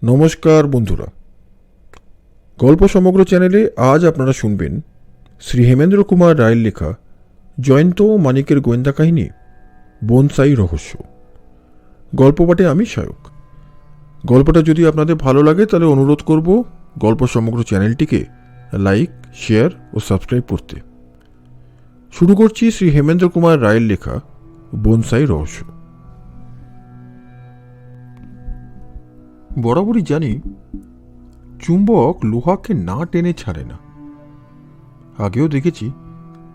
নমস্কার বন্ধুরা, গল্প সমগ্র চ্যানেলে আজ আপনারা শুনবেন শ্রী হেমেন্দ্র কুমার রায়ের লেখা জয়ন্ত ও মানিকের গোয়েন্দা কাহিনী বনসাই রহস্য। গল্প পাঠে আমি সায়ক। গল্পটা যদি আপনাদের ভালো লাগে তাহলে অনুরোধ করব গল্প সমগ্র চ্যানেলটিকে লাইক, শেয়ার ও সাবস্ক্রাইব করতে। শুরু করছি শ্রী হেমেন্দ্র কুমার রায়ের লেখা বনসাই রহস্য। বরাবরই জানি চুম্বক লোহাকে না টেনে ছাড়ে না। আগেও দেখেছি,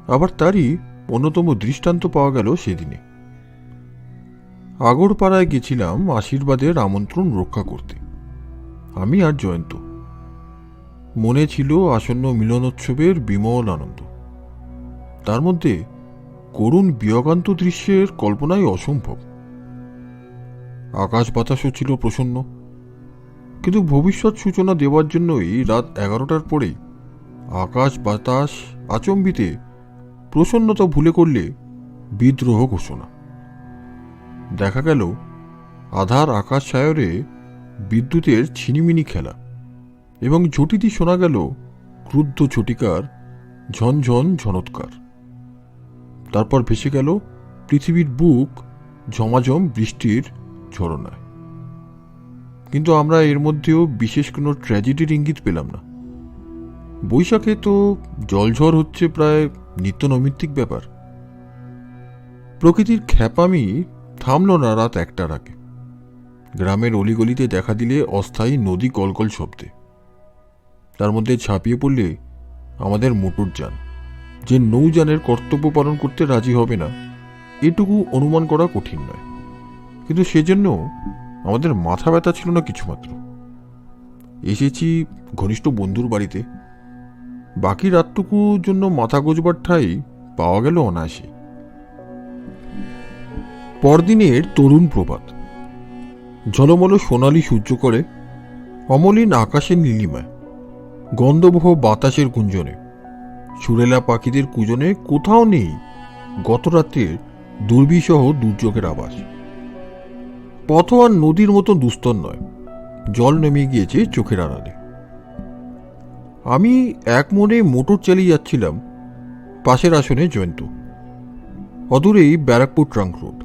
আবার তারই অন্যতম দৃষ্টান্ত পাওয়া গেল সেদিনে। আগরপাড়ায় গেছিলাম আশীর্বাদের আমন্ত্রণ রক্ষা করতে, আমি আর জয়ন্ত। মনে ছিল আসন্ন মিলনোৎসবের বিমল আনন্দ, তার মধ্যে করুণ বিয়োগান্ত দৃশ্যের কল্পনাই অসম্ভব। আকাশ বাতাসও ছিল প্রসন্ন, কিন্তু ভবিষ্যৎ সূচনা দেওয়ার জন্যই রাত 11টার পরেই আকাশ বাতাস আচম্বিতে প্রসন্নতা ভুলে করলে বিদ্রোহ ঘোষণা। দেখা গেল আধার আকাশ সায়রে বিদ্যুতের ছিনিমিনি খেলা, এবং ঝটিতি শোনা গেল ক্রুদ্ধ ঝটিকার ঝনঝন ঝনৎকার। তারপর ভেসে গেল পৃথিবীর বুক ঝমাঝম বৃষ্টির ঝরনায়। কিন্তু আমরা এর মধ্যেও বিশেষ কোনো ট্র্যাজেডির ইঙ্গিত পেলাম না। বৈশাখে তো জলঝড় হচ্ছে প্রায় নিত্য নৈমিত্তিক ব্যাপার। প্রকৃতির খ্যাপামি থামল না রাত 1টার আগে। গ্রামের অলিগলিতে দেখা দিলে অস্থায়ী নদী কলকল শব্দে। তার মধ্যে ছাপিয়ে পড়লে আমাদের মোটরযান, যে নৌযানের কর্তব্য পালন করতে রাজি হবে না এটুকু অনুমান করা কঠিন নয়। কিন্তু সেজন্য আমাদের মাথা ব্যথা ছিল না কিছুমাত্র। এসেছি ঘনিষ্ঠ বন্ধুর বাড়িতে, বাকি রাতটুকুর জন্য মাথা গোজবার ঠাঁই পাওয়া গেল অনায়াসে। পরদিনের তরুণ প্রভাত, ঝলমল সোনালি সূর্য করে, অমলিন আকাশের নীলিমায়, গন্ধবহ বাতাসের গুঞ্জনে, সুরেলা পাখিদের কুজনে কোথাও নেই গত রাত্রের দুর্বিসহ দুর্যোগের আভাস। পথ আর নদীর মতো দুস্তর নয়, জল নেমে গিয়েছে চোখের আড়ালে। আমি এক মনে মোটর চালিয়ে যাচ্ছিলাম, পাশের আসনে জয়ন্ত, অদূরেই ব্যারাকপুর ট্রাঙ্ক রোড।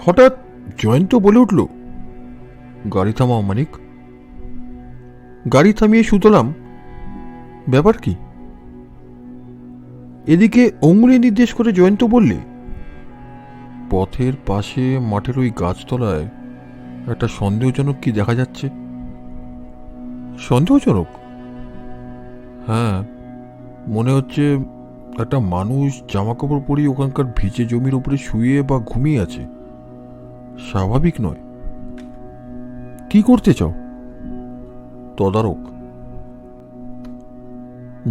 হঠাৎ জয়ন্ত বলে উঠল, গাড়ি থামাও মানিক। গাড়ি থামিয়ে সুতলাম, ব্যাপার কি? এদিকে অঙ্গুলি নির্দেশ করে জয়ন্ত বললে, পথের পাশে মাঠের ওই গাছতলায় একটা সন্দেহজনক কি দেখা যাচ্ছে। সন্দেহজনক? হ্যাঁ, মনে হচ্ছে একটা মানুষ জামাকাপড় পরিয়ে ওখানকার ভিজে জমির উপরে শুয়ে বা ঘুমিয়ে আছে। স্বাভাবিক নয়। কি করতে চাও? তদারক।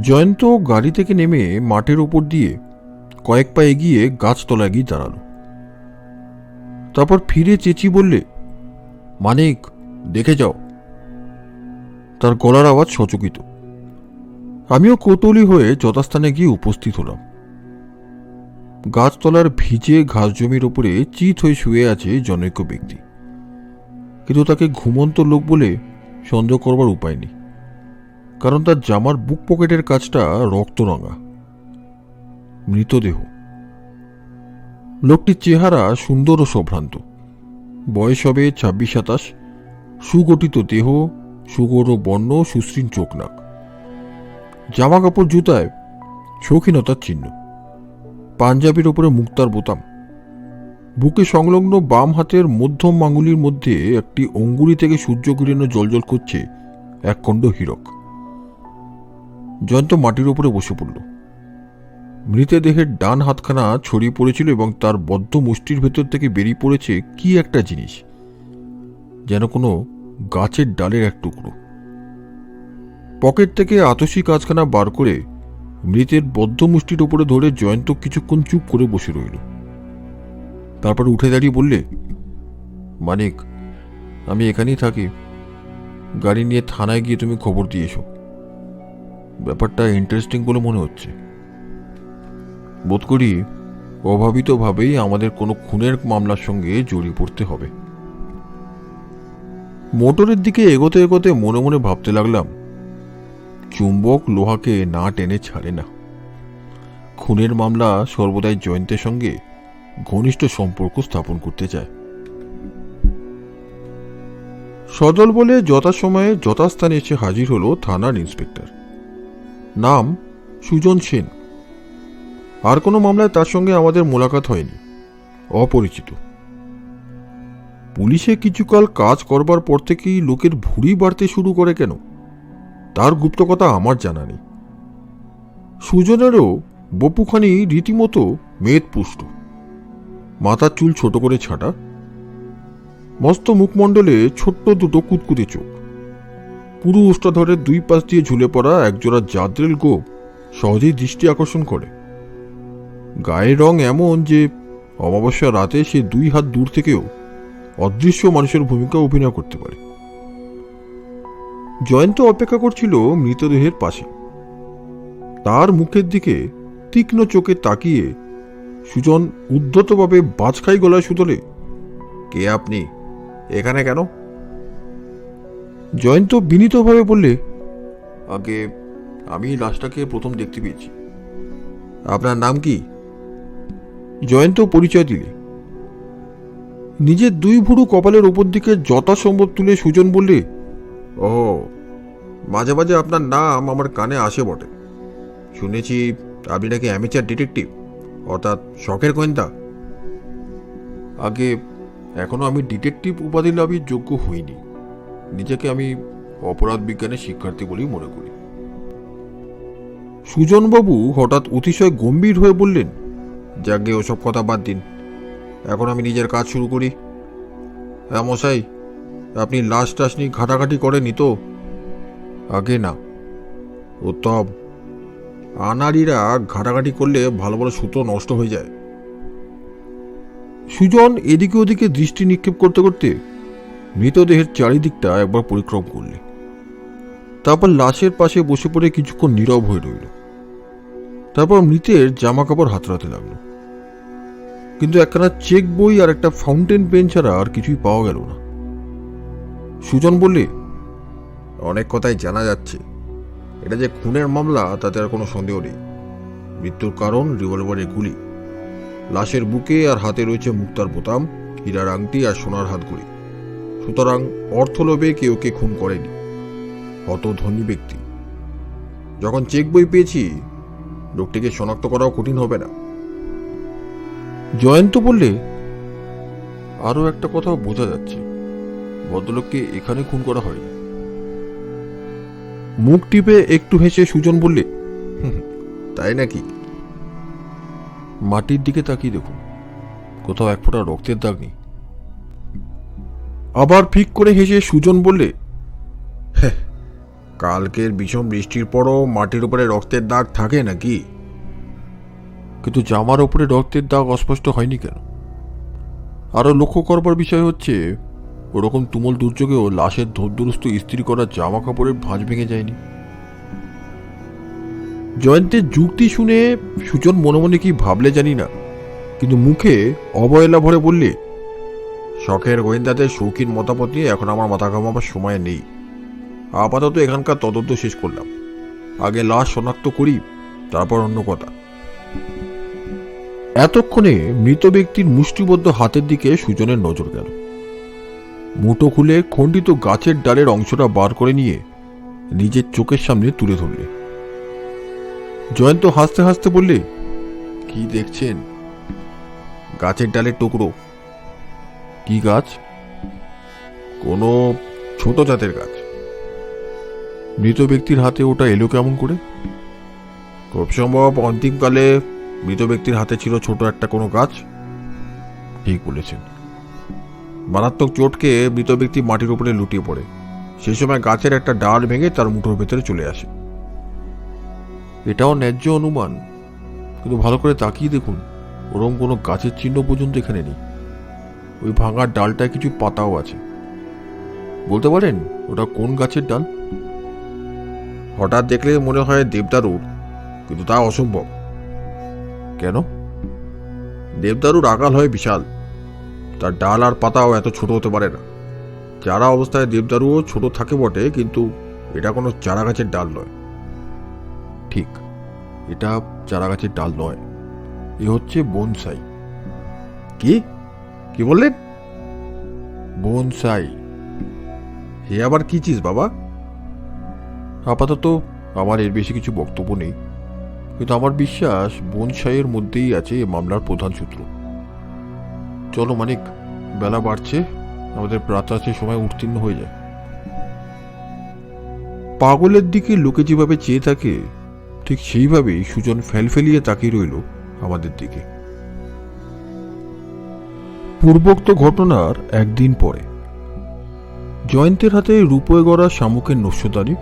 জয়ন্ত গাড়ি থেকে নেমে মাঠের উপর দিয়ে কয়েক পা এগিয়ে গাছতলায় গিয়ে দাঁড়ালো। তারপর ফিরে চেঁচিয়ে বললে, মানিক, দেখে যাও। তার গলার আওয়াজ সচকিত। আমিও কৌতূহলী হয়ে যথাস্থানে গিয়ে উপস্থিত হলাম। গাছতলার ভিজে ঘাস জমির উপরে চিত হয়ে শুয়ে আছে জনৈক ব্যক্তি, কিন্তু তাকে ঘুমন্ত লোক বলে সন্দেহ করবার উপায় নেই, কারণ তার জামার বুক পকেটের কাজটা রক্তরঙা। মৃতদেহ। লোকটির চেহারা সুন্দর ও সম্ভ্রান্ত, বয়স হবে 26-27, সুগঠিত দেহ, সুগৌর বর্ণ, সুশ্রীন চোখ নাক। জামা কাপড় জুতায় শৌখিনতার চিহ্ন, পাঞ্জাবির ওপরে মুক্তার বোতাম। বুকে সংলগ্ন বাম হাতের মধ্যম আঙুলির মধ্যে একটি অঙ্গুলি থেকে সূর্যকিরণে জ্বলজ্বল করছে একখণ্ড হীরক। জয়ন্ত মাটির ওপরে বসে পড়ল। মৃতদেহের ডান হাতখানা ছড়িয়ে পড়েছিল এবং তার বদ্ধ মুষ্টির ভেতর থেকে বেরিয়ে পড়েছে কি একটা জিনিস, যেন কোনো গাছের ডালের এক টুকরো। পকেট থেকে আতসী কাঁচখানা বার করে মৃতের বদ্ধ মুষ্টির ওপরে ধরে জয়ন্ত কিছুক্ষণ চুপ করে বসে রইল। তারপর উঠে দাঁড়িয়ে বললে, মানিক, আমি এখানেই থাকি। গাড়ি নিয়ে থানায় গিয়ে তুমি খবর দিয়ে এসো। ব্যাপারটা ইন্টারেস্টিং বলে মনে হচ্ছে। বোধ করি অভাবিতভাবেই আমাদের কোনো খুনের মামলার সঙ্গে জড়িয়ে পড়তে হবে। মোটরের দিকে এগোতে এগোতে মনে মনে ভাবতে লাগলাম, চুম্বক লোহাকে না টেনে ছাড়ে না। খুনের মামলা সর্বদাই জয়ন্তের সঙ্গে ঘনিষ্ঠ সম্পর্ক স্থাপন করতে চায়। সদল বলে যথাসময়ে যথাস্থানে এসে হাজির হলো থানার ইন্সপেক্টর। নাম সুজন সেন। আর কোনো মামলায় তার সঙ্গে আমাদের মোলাকাত হয়নি, অপরিচিত। পুলিশে কিছুকাল কাজ করবার পর থেকেই লোকের ভুঁড়ি বাড়তে শুরু করে কেন, তার গুপ্ত কথা আমার জানা নেই। সুজনেরও বপুখানি রীতিমতো মেদপুষ্ট, মাথার চুল ছোট করে ছাটা, মস্ত মুখমণ্ডলে ছোট্ট দুটো কুতকুতে চোখ, পুরো ওষ্ঠাধরের দুই পাশ দিয়ে ঝুলে পড়া একজোড়া জাদ্রেল গোপ সহজেই দৃষ্টি আকর্ষণ করে। গায়ের রং এমন যে অমাবস্যা রাতে সে 2 হাত দূর থেকেও অদৃশ্য মানুষের ভূমিকা অভিনয় করতে পারে। জয়ন্ত অপেক্ষা করছিল মৃতদেহের পাশে। তার মুখের দিকে তীক্ষ্ণ চোখে তাকিয়ে সুজন উদ্ধতভাবে বাজখাই গলায় শুধলে, কে আপনি, এখানে কেন? জয়ন্ত বিনীতভাবে বললে, আগে আমি লাশটাকে প্রথম দেখতে পেয়েছি। আপনার নাম কি? জয়ন্ত পরিচয় দিলে। নিজের 2 ভুরু কপালের ওপর দিকে যথাসম্ভব তুলে সুজন বললে, ও, মাঝে মাঝে আপনার নাম আমার কানে আসে বটে। শুনেছি আপনি নাকি অ্যামেচার ডিটেকটিভ, অর্থাৎ শখের গোয়েন্দা। আগে এখনো আমি ডিটেকটিভ উপাধি লাভের যোগ্য হইনি। নিজেকে আমি অপরাধ বিজ্ঞানের শিক্ষার্থী বলেই মনে করি। সুজনবাবু হঠাৎ অতিশয় গম্ভীর হয়ে বললেন, যাকে ওসব কথা বাদ দিন, এখন আমি নিজের কাজ শুরু করি। হ্যাঁ মশাই, আপনি লাশ টাশ নিয়ে ঘাটাঘাটি করেনি তো? আগে না, উত্তম। আনাড়িরা ঘাটাঘাটি করলে ভালো ভালো সূত্র নষ্ট হয়ে যায়। সুজন এদিকে ওদিকে দৃষ্টি নিক্ষেপ করতে করতে মৃতদেহের চারিদিকটা একবার পরিক্রম করলে। তারপর লাশের পাশে বসে পড়ে কিছুক্ষণ নীরব হয়ে রইল। তারপর মৃতের জামা কাপড় হাতড়াতে লাগলো, কিন্তু একখানা চেক বই আর একটা ফাউন্টেন পেন ছাড়া আর কিছুই পাওয়া গেল না। সুজন বললে, অনেক কথাই জানা যাচ্ছে। এটা যে খুনের মামলা তাতে আর কোনো সন্দেহ নেই। মৃত্যুর কারণ রিভলভারের গুলি। লাশের বুকে আর হাতে রয়েছে মুক্তার বোতাম, হীরার আংটি আর সোনার হাতঘড়ি। সুতরাং অর্থলোভে কেউ কে খুন করেনি, হত ধনী ব্যক্তি। যখন চেক বই পেয়েছি, লোকটিকে শনাক্ত করাও কঠিন হবে না। জয়ন্ত বললে, আরো একটা কথাও বোঝা যাচ্ছে, ভদ্রলোককে এখানে খুন করা হয়নি। মুখ টিপে একটু হেসে সুজন বললে, তাই নাকি? মাটির দিকে তাকিয়ে দেখুন, কোথাও এক ফোঁটা রক্তের দাগ নেই। আবার ফিক করে হেসে সুজন বললে, কালকের বিষম বৃষ্টির পরও মাটির উপরে রক্তের দাগ থাকে নাকি? কিন্তু জামার উপরে রক্তের দাগ অস্পষ্ট হয়নি কেন? আরো লক্ষ্য করবার বিষয় হচ্ছে, ওরকম তুমুল দুর্যোগেও লাশের ধূর্দুরস্ত ইস্ত্রি করা জামা কাপড়ের ভাঁজ ভেঙে যায়নি। জয়ন্তের যুক্তি শুনে সুজন মনে মনে কি ভাবলে জানি না, কিন্তু মুখে অবহেলা ভরে বললে, শখের গোয়েন্দাদের শৌখিন মতামত নিয়ে এখন আমার মাথা ঘামাবার সময় নেই। আপাতত এখানকার তদন্ত শেষ করলাম, আগে লাশ শনাক্ত করি, তারপর অন্য কথা। এতক্ষণে মৃত ব্যক্তির মুষ্টিবদ্ধ হাতের দিকে সুজনের নজর গেল। মুঠো খুলে খণ্ডিত গাছের ডালের অংশটা বার করে নিয়ে নিজের চোখের সামনে তুলে ধরলে। জয়ন্ত হাসতে হাসতে বললে, কি দেখছেন? গাছের ডালের টুকরো। কি গাছ? কোনো ছোট জাতের গাছ। মৃত ব্যক্তির হাতে ওটা এলো কেমন করে? খুব সম্ভব অন্তিমকালে মৃত ব্যক্তির হাতে ছিল ছোট একটা কোনো গাছ। ঠিক বলেছেন। মারাত্মক চোটকে মৃত ব্যক্তি মাটির উপরে লুটিয়ে পড়ে। সেই সময় গাছের একটা ডাল ভেঙে তার মুঠোর ভেতরে চলে আসে। এটাও ন্যায্য অনুমান, কিন্তু ভালো করে তাকিয়ে দেখুন, ওরকম কোনো গাছের চিহ্ন পর্যন্ত এখানে নেই। ওই ভাঙা ডালটায় কিছু পাতাও আছে। বলতে পারেন ওটা কোন গাছের ডাল? হঠাৎ দেখলে মনে হয় দেবদারুর, কিন্তু তা অসম্ভব। কেন? দেবদারুর আকাল হয় বিশাল, তার ডাল আর পাতাও এত ছোট হতে পারে না। চারা অবস্থায় দেবদারুও ছোট থাকে বটে, কিন্তু এটা কোনো চারা গাছের ডাল নয়। ঠিক, এটা চারা গাছের ডাল নয়, এ হচ্ছে বনসাই। কি কি বললেন? বনসাই? হে আবার কি চিজ বাবা? আপাতত আমার এর বেশি কিছু বক্তব্য নেই, কিন্তু আমার বিশ্বাস বনসাইয়ের মধ্যেই আছে এ মামলার প্রধান সূত্র। চলো মানিক, বেলা বাড়ছে, আমাদের প্রাতরাশের সময় উত্তীর্ণ হয়ে যায়। পাগলের দিকে লোকে যেভাবে চেয়ে থাকে, ঠিক সেইভাবেই সুজন ফেলফেলিয়ে তাকিয়ে রইল আমাদের দিকে। পূর্বোক্ত ঘটনার একদিন পরে জয়ন্তের হাতে রূপোয় গড়া শামুকের নস্যদানি,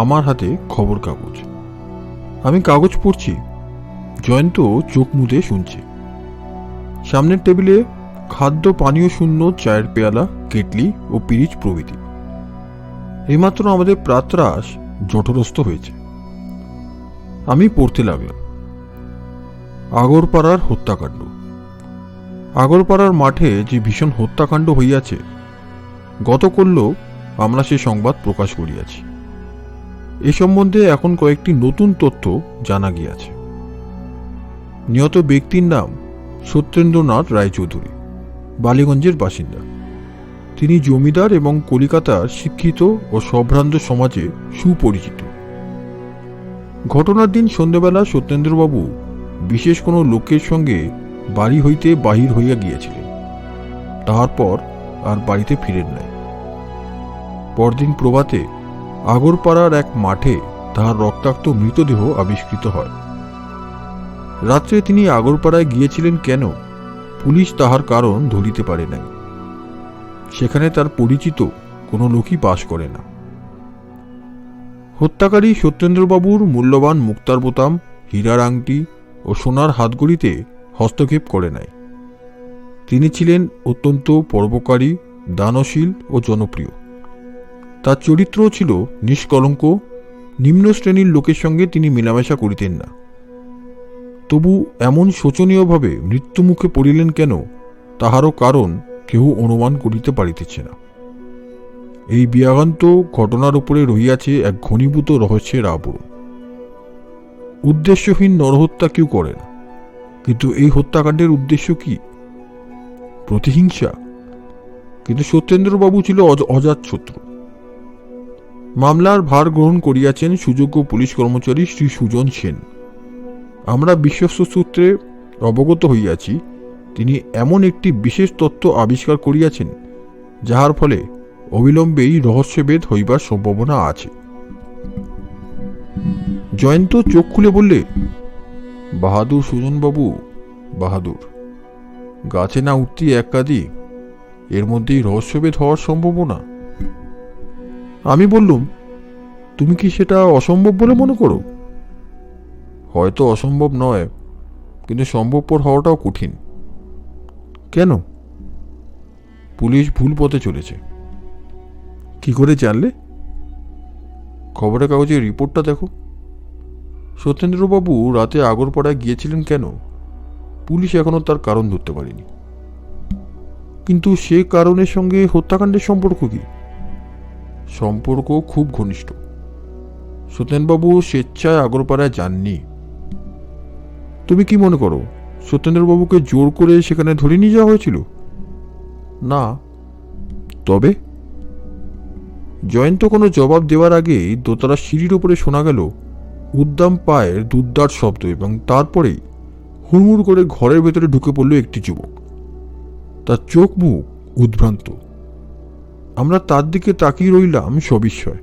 আমার হাতে খবর কাগজ। আমি কাগজ পড়ছি, জয়ন্ত চোখ মুদে শুনছে। সামনের টেবিলে খাদ্য পানীয় শূন্য চায়ের পেয়ালা, কেটলি ও পিরিচ প্রভৃতি। এইমাত্র আমাদের প্রাতরাশ জঠরস্থ হয়েছে। আমি পড়তে লাগলাম। আগরপাড়ার হত্যাকাণ্ড। আগরপাড়ার মাঠে যে ভীষণ হত্যাকাণ্ড হইয়াছে, গতকল্য আমরা সে সংবাদ প্রকাশ করিয়াছি। এ সম্বন্ধে এখন কয়েকটি নতুন তথ্য জানা গিয়াছে। নিহত ব্যক্তির নাম সত্যেন্দ্রনাথ রায়চৌধুরী, বালিগঞ্জের বাসিন্দা। তিনি জমিদার এবং কলিকাতার শিক্ষিত ও সম্ভ্রান্ত সমাজে সুপরিচিত। ঘটনার দিন সন্ধ্যাবেলা সত্যেন্দ্রবাবু বিশেষ কোনো লোকের সঙ্গে বাড়ি হইতে বাহির হইয়া গিয়েছিলেন। তাহার পর আর বাড়িতে ফিরেন নাই। পরদিন প্রভাতে আগরপাড়ার এক মাঠে তাহার রক্তাক্ত মৃতদেহ আবিষ্কৃত হয়। রাত্রে তিনি আগরপাড়ায় গিয়েছিলেন কেন, পুলিশ তাহার কারণ ধরিতে পারে নাই। সেখানে তার পরিচিত কোনো লোকই বাস করে না। হত্যাকারী সত্যেন্দ্রবাবুর মূল্যবান মুক্তার বোতাম, হীরার আংটি ও সোনার হাতগড়িতে হস্তক্ষেপ করে নাই। তিনি ছিলেন অত্যন্ত পরোপকারী, দানশীল ও জনপ্রিয়। তার চরিত্রও ছিল নিষ্কলঙ্ক। নিম্ন শ্রেণীর লোকের সঙ্গে তিনি মেলামেশা করিতেন না। তবু এমন শোচনীয়ভাবে মৃত্যুমুখে পড়িলেন কেন, তাহারও কারণ কেউ অনুমান করিতে পারিতেছে না। এই বিয়াগান্ত ঘটনার উপরে রহিয়াছে এক ঘনীভূত রহস্যের আবরণ। উদ্দেশ্যহীন নরহত্যা কেউ করে না, কিন্তু এই হত্যাকাণ্ডের উদ্দেশ্য কি? প্রতিহিংসা? কিন্তু সত্যেন্দ্রবাবু ছিল অজাতশত্রু। মামলার ভার গ্রহণ করিয়াছেন সুযোগ্য পুলিশ কর্মচারী শ্রী সুজন সেন। আমরা বিশ্বস্ত সূত্রে অবগত হইয়াছি, তিনি এমন একটি বিশেষ তত্ত্ব আবিষ্কার করিয়াছেন, যাহার ফলে অবিলম্বেই রহস্যভেদ হইবার সম্ভাবনা আছে। জয়ন্ত চোখ খুলে বললে, বাহাদুর সুজনবাবু, বাহাদুর। গাছে না উঠতি এক কাদি, এর মধ্যেই রহস্যভেদ হওয়ার সম্ভাবনা। আমি বললুম, তুমি কি সেটা অসম্ভব বলে মনে করো? হয়তো অসম্ভব নয়, কিন্তু সম্ভবপর হওয়াটাও কঠিন। কেন? পুলিশ ভুল পথে চলেছে। কি করে জানলে? খবরের কাগজের রিপোর্টটা দেখো। সত্যেন্দ্রবাবু রাতে আগরপাড়ায় গিয়েছিলেন কেন, পুলিশ এখনো তার কারণ ধরতে পারেনি। কিন্তু সে কারণের সঙ্গে হত্যাকাণ্ডের সম্পর্ক কি? সম্পর্ক খুব ঘনিষ্ঠ। সত্যেনবাবু স্বেচ্ছায় আগরপাড়ায় যাননি। তুমি কি মনে করো সত্যেন্দ্রবাবুকে জোর করে সেখানে ধরে নিয়ে যাওয়া হয়েছিল? না। তবে? জয়ন্ত কোনো জবাব দেওয়ার আগেই দোতলার সিঁড়ির উপরে শোনা গেল উদ্দাম পায়ের দুর্দার শব্দ, এবং তারপরেই হুড়মুড় করে ঘরের ভেতরে ঢুকে পড়ল একটি যুবক। তার চোখ মুখ উদ্ভ্রান্ত। আমরা তার দিকে তাকিয়ে রইলাম সবিস্ময়।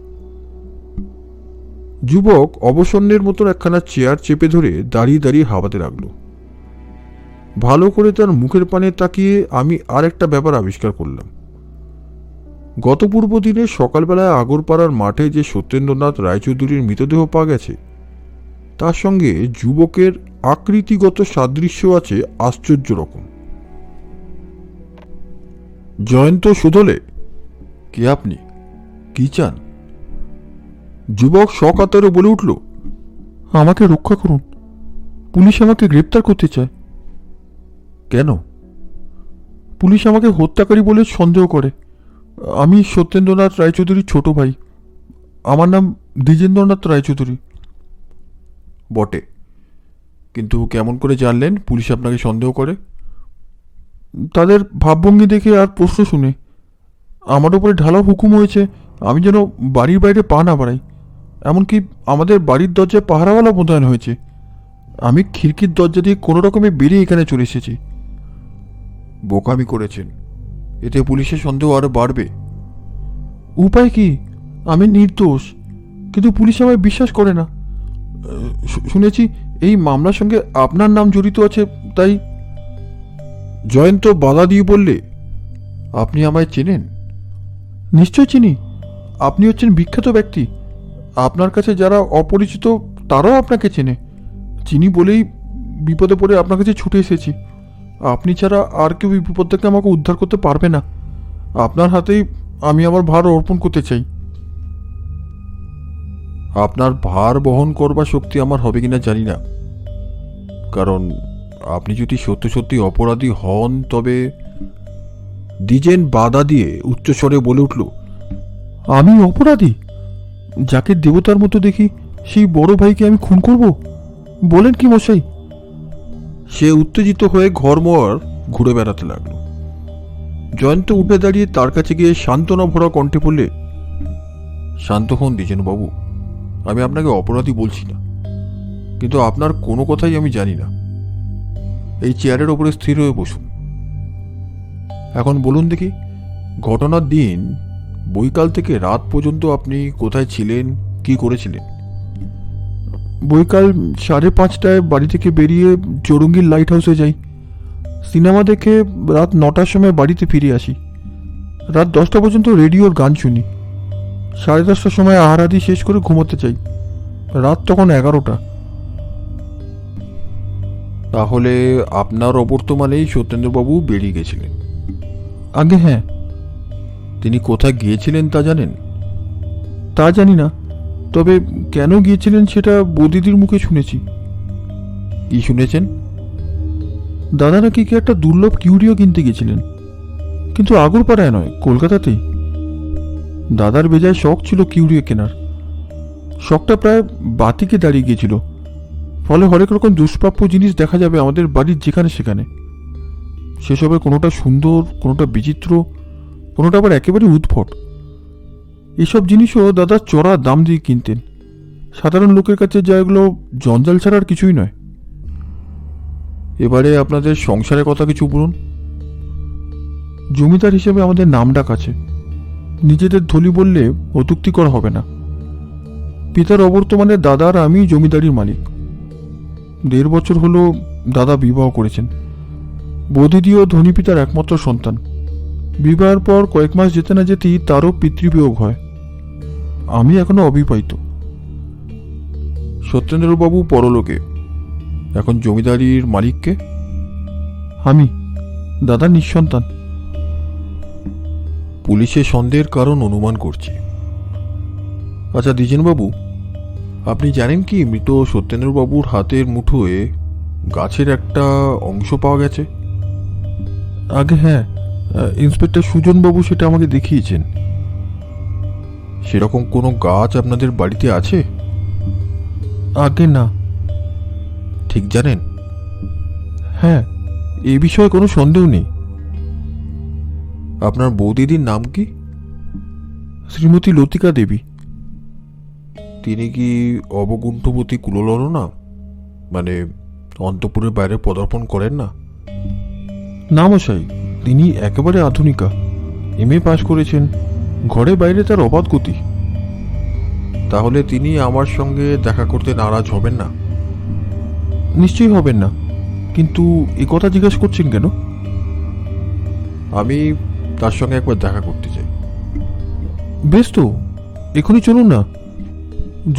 যুবক অবসন্নের মতো একখানা চেয়ার চেপে ধরে দাঁড়িয়ে দাঁড়িয়ে হাওয়াতে লাগলো। ভালো করে তার মুখের পানে তাকিয়ে আমি আর একটা ব্যাপার আবিষ্কার করলাম। গত পূর্ব দিনে সকালবেলায় আগরপাড়ার মাঠে যে সত্যেন্দ্রনাথ রায়চৌধুরীর মৃতদেহ পাওয়া গেছে, তার সঙ্গে যুবকের আকৃতিগত সাদৃশ্য আছে আশ্চর্য রকম। জয়ন্ত শুধলে, কে আপনি? কি চান? যুবক সকাতরে বলে উঠল, আমাকে রক্ষা করুন, পুলিশ আমাকে গ্রেপ্তার করতে চায়। কেন? পুলিশ আমাকে হত্যাকারী বলে সন্দেহ করে, আমি সত্যেন্দ্রনাথ রায়চৌধুরীর ছোট ভাই। আমার নাম দ্বিজেন্দ্রনাথ রায়চৌধুরী। বটে, কিন্তু কেমন করে জানলেন পুলিশ আপনাকে সন্দেহ করে? তাদের ভাবভঙ্গি দেখে আর প্রশ্ন শুনে আমার উপরে ঢালাও হুকুম হয়েছে আমি যেন বাড়ির বাইরে পা না বাড়াই। এমনকি আমাদের বাড়ির দরজায় পাহারাওয়ালা মোতায়েন হয়েছে। আমি খিড়কির দরজা দিয়ে কোনো রকমে বেরিয়ে এখানে চলে এসেছি। বোকামি করেছেন, এতে পুলিশের সন্দেহ আরও বাড়বে। উপায় কি? আমি নির্দোষ, কিন্তু পুলিশ আমায় বিশ্বাস করে না। শুনেছি এই মামলার সঙ্গে আপনার নাম জড়িত আছে, তাই। জয়ন্ত বাধা দিয়ে বললে, আপনি আমায় চেনেন? নিশ্চয় চিনি। আপনি হচ্ছেন বিখ্যাত ব্যক্তি। আপনার কাছে যারা অপরিচিত তারাও আপনাকে চেনে। চিনি বলেই বিপদে পড়ে আপনার কাছে ছুটে এসেছি। আপনি ছাড়া আর কেউ এই বিপদ থেকে আমাকে উদ্ধার করতে পারবে না। আপনার হাতেই আমি আমার ভার অর্পণ করতে চাই। আপনার ভার বহন করবার শক্তি আমার হবে কিনা জানি না, কারণ আপনি যদি সত্যি সত্যি অপরাধী হন তবে। দ্বিজেন বাধা দিয়ে উচ্চস্বরে বলে উঠল, আমি অপরাধী? যাকে দেবতার মতো দেখি সেই বড় ভাইকে আমি খুন করব? বলেন কি মশাই? সে উত্তেজিত হয়ে ঘরমোয়ার ঘুরে বেড়াতে লাগলো। জয়ন্ত উঠে দাঁড়িয়ে তার কাছে গিয়ে সান্ত্বনা ভরা কণ্ঠে বললে, শান্ত হন দ্বিজেনবাবু, আমি আপনাকে অপরাধী বলছি না, কিন্তু আপনার কোনো কথাই আমি জানি না। এই চেয়ারের ওপরে স্থির হয়ে বসুন। এখন বলুন দেখি, ঘটনার দিন বৈকাল থেকে রাত পর্যন্ত আপনি কোথায় ছিলেন, কি করেছিলেন? বৈকাল 5:30টায় বাড়ি থেকে বেরিয়ে চৌরঙ্গীর লাইট হাউসে যাই। সিনেমা দেখে রাত 9টার সময় বাড়িতে ফিরে আসি। রাত 10টা পর্যন্ত রেডিওর গান শুনি। 10:30টার সময় আহারাদি শেষ করে ঘুমোতে চাই। রাত তখন 11টা। তাহলে আপনার অবর্তমানেই সত্যেন্দ্রবাবু বেরিয়ে গেছিলেন? আগে হ্যাঁ। তিনি কোথায় গিয়েছিলেন তা জানেন? তা জানি না, তবে কেন গিয়েছিলেন সেটা বৌদিদির মুখে শুনেছি। কি শুনেছেন? দাদা নাকি কি একটা দুর্লভ কিউরিও কিনতে গেছিলেন, কিন্তু আগরপাড়ায় নয়, কলকাতাতেই। দাদার বেজায় শখ ছিল কিউরিও কেনার। শখটা প্রায় বাতিকে দাঁড়িয়ে গিয়েছিল। ফলে হরেক রকম দুষ্প্রাপ্য জিনিস দেখা যাবে আমাদের বাড়ির যেখানে সেখানে। সেসবের কোনোটা সুন্দর, কোনোটা বিচিত্র, কোনোটা আবার একেবারে উদ্ভট। এসব জিনিসও দাদা চড়া দাম দিয়ে কিনতেন। সাধারণ লোকের কাছে যা এগুলো জঞ্জাল ছাড়া আর কিছুই নয়। এবারে আপনাদের সংসারের কথা কিছু বলুন। জমিদার হিসেবে আমাদের নামডাক আছে। নিজেদের ধলি বললে অত্যুক্তিকর হবে না। পিতার অবর্তমানে দাদা আর আমি জমিদারির মালিক। 1.5 বছর হলো দাদা বিবাহ করেছেন। বৌদিদিও ধনী পিতার একমাত্র সন্তান। বিবাহের পর কয়েক মাস যেতে না যেতেই তারও পিতৃবিয়োগ হয়। আমি এখনো অবিবাহিত। সত্যেন্দ্রবাবু পরলোকে। এখন জমিদারির মালিককে? আমি, দাদা নিঃসন্তান। পুলিশের সন্দেহের কারণ অনুমান করছি। আচ্ছা দ্বিজেনবাবু, আপনি জানেন কি মৃত সত্যেন্দ্রবাবুর হাতের মুঠোয় গাছের একটা অংশ পাওয়া গেছে? আগে হ্যাঁ, ইন্সপেক্টর সুজনবাবু সেটা আমাকে দেখিয়েছেন। সেরকম কোনো গাছ আপনাদের বাড়িতে আছে? আগে না। ঠিক জানেন? হ্যাঁ, এ বিষয়ে কোনো সন্দেহ নেই। আপনার বৌদিদির নাম কি? শ্রীমতী লতিকা দেবী। তিনি কি অবগুণ্ঠবতী কুললনা, মানে অন্তঃপুরের বাইরে পদার্পণ করেন না? না মশাই, তিনি একেবারে আধুনিকা। MA পাশ করেছেন। ঘরে বাইরে তার অবাধ গতি। তাহলে তিনি আমার সঙ্গে দেখা করতে নারাজ হবেন না? নিশ্চয়ই হবেন না, কিন্তু এ কথা জিজ্ঞাসা করছেন কেন? আমি তার সঙ্গে একবার দেখা করতে চাই। বেশ তো, এখনই চলুন না।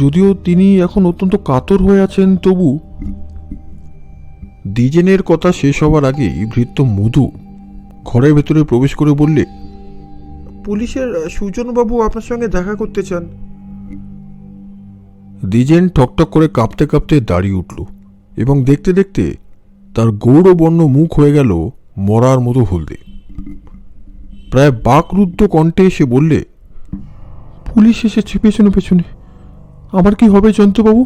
যদিও তিনি এখন অত্যন্ত কাতর হয়ে আছেন, তবু। দ্বিজেনের কথা শেষ হওয়ার আগেই ভৃত্য মধু ঘরের ভেতরে প্রবেশ করে বললে, পুলিশের সুজনবাবু আপনার সঙ্গে দেখা করতে চান। দ্বিজেন ঠকঠক করে কাঁপতে কাঁপতে দাঁড়িয়ে উঠল এবং দেখতে দেখতে তার গৌরবর্ণ মুখ হয়ে গেল মরার মতো হলদে। প্রায় বাকরুদ্ধ কণ্ঠে এসে বললে, পুলিশ এসেছে পেছনে পেছনে, আমার কি হবে জয়ন্তবাবু?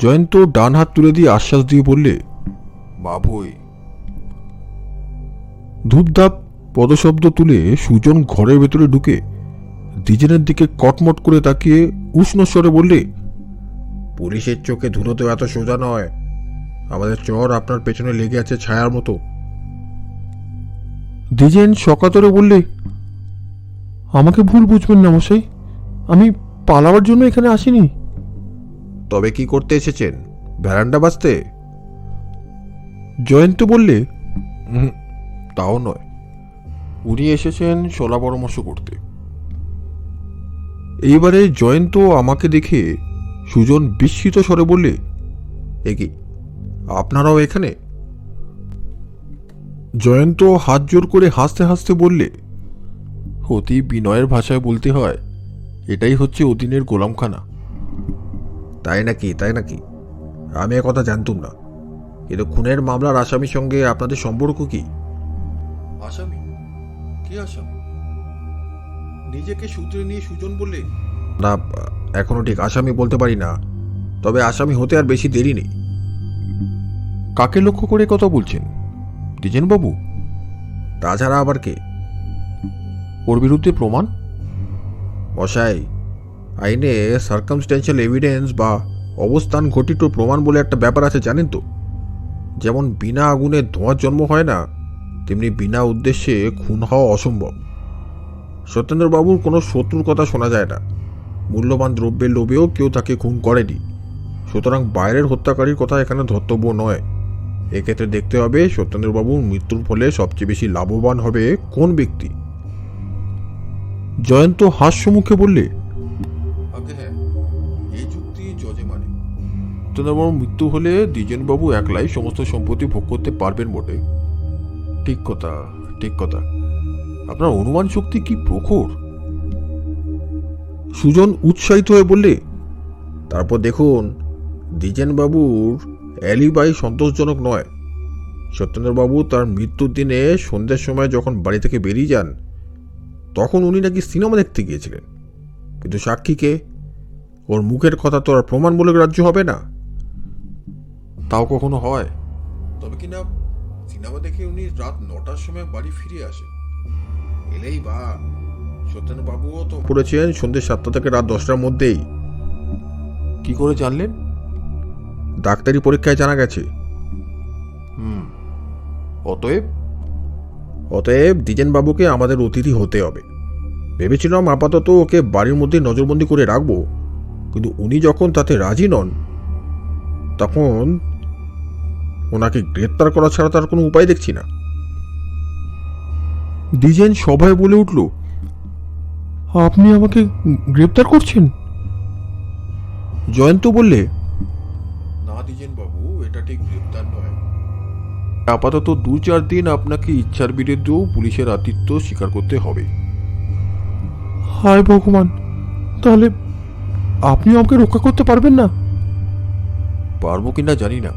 জয়ন্ত ডান হাত তুলে দিয়ে আশ্বাস দিয়ে বললে, বাবুই। ধূপধাপ পদশব্দ তুলে সুজন ঘরের ভেতরে ঢুকে দ্বিজেনের দিকে কটমট করে তাকিয়ে উষ্ণ স্বরে বললে, পুলিশের চোখে ধুলো তো এত সোজা নয়। আমাদের চর আপনার পেছনে লেগে আছে ছায়ার মতো। দ্বিজেন সকাতরে বললে, আমাকে ভুল বুঝবেন না মশাই, আমি পালাবার জন্য এখানে আসিনি। তবে কি করতে এসেছেন? ভ্যারান্ডা বাজতে? জয়ন্ত বললে, তাও নয়, উনি এসেছেন শলা পরামর্শ করতে। এইবারে জয়ন্ত আমাকে দেখে সুজন বিস্মিত স্বরে বললে, এ কি, আপনারাও এখানে? জয়ন্ত হাত জোর করে হাসতে হাসতে বললে, অতি বিনয়ের ভাষায় বলতে হয়, এটাই হচ্ছে অধীনের গোলামখানা। তাই নাকি? তাই নাকি? আমি কথা জানতুম না। কিন্তু খুনের মামলার আসামির সঙ্গে আপনাদের সম্পর্ক কি? আসামি? কি আসামি? নিজেকে সূত্রে নিয়ে সুজন বললে, না, এখনো ঠিক আসামি বলতে পারি না, তবে আসামি হতে আর বেশি দেরি নেই। কাকে লক্ষ্য করে কথা বলছেন? দ্বিজেনবাবু? তাছাড়া আবার কে? ওর বিরুদ্ধে প্রমাণ? মশাই, আইনে সার্কামস্ট্যান্সিয়াল এভিডেন্স বা অবস্থান ঘটিত প্রমাণ বলে একটা ব্যাপার আছে, জানেন তো? যেমন বিনা আগুনে ধোঁয়ার জন্ম হয় না, তেমনি বিনা উদ্দেশ্যে খুন হওয়া অসম্ভব। সত্যেন্দ্রবাবুর কোনো শত্রুর কথা শোনা যায় না। মূল্যবান দ্রব্যের লোভেও কেউ তাকে খুন করেনি। সুতরাং বাইরের হত্যাকারীর কথা এখানে ধর্তব্য নয়। এক্ষেত্রে দেখতে হবে সত্যেন্দ্রবাবুর মৃত্যুর ফলে সবচেয়ে বেশি লাভবান হবে কোন ব্যক্তি। জয়ন্ত হাস্যমুখে বললে, হ্যাঁ, এই যুক্তি জজে মানে। সত্যেন্দ্রবাবুর মৃত্যু হলে দ্বিজেনবাবু একলাই সমস্ত সম্পত্তি ভোগ করতে পারবেন বটে। ঠিক কথা, ঠিক কথা। আপনার অনুমান শক্তি কি প্রখর! সুজন উৎসাহিত হয়ে বললে, তারপর দেখুন, দ্বিজেনবাবুর অ্যালিবাই সন্তোষজনক নয়। সত্যেন্দ্রবাবু তার মৃত্যুর দিনে সন্ধ্যের সময় যখন বাড়ি থেকে বেরিয়ে যান, তখন উনি নাকি সিনেমা দেখতে গিয়েছিলেন। কিন্তু সাক্ষীকে? ওর মুখের কথা তো আর প্রমাণ বলে গ্রাহ্য হবে না। তাও কখনো হয়? তবে কিনা সিনেমা দেখে উনি রাত 9টার সময় বাড়ি ফিরে আসেন। এলেই বা সত্যেন্দ্রবাবুও তো পড়েছেন সন্ধ্যে 7টা থেকে রাত 10টার মধ্যেই। কি করে জানলেন? ডাক্তারি পরীক্ষায় জানা গেছে। অতএব? অতএব দ্বিজেনবাবুকে আমাদের অতিথি হতে হবে। ভেবেছিলাম আপাতত ওকে বাড়ির মধ্যে নজরবন্দি করে রাখবো, কিন্তু উনি যখন তাতে রাজি নন, তখন ওনাকে গ্রেপ্তার করা ছাড়া তার কোনো উপায় দেখছি না। দ্বিজেন সভায় বলে উঠল, আপনি আমাকে গ্রেপ্তার করছেন? জয়ন্ত বললে, না দ্বিজেনবাবু, এটা ঠিক গ্রেপ্তার নয়। আপাতত 2-4 দিন আপনাকে ইচ্ছার বিরুদ্ধেও পুলিশের আতিথ্য স্বীকার করতে হবে। হায় ভগবান, তাহলে আপনি আমাকে রক্ষা করতে পারবেন না? পারবো কিনা জানি না,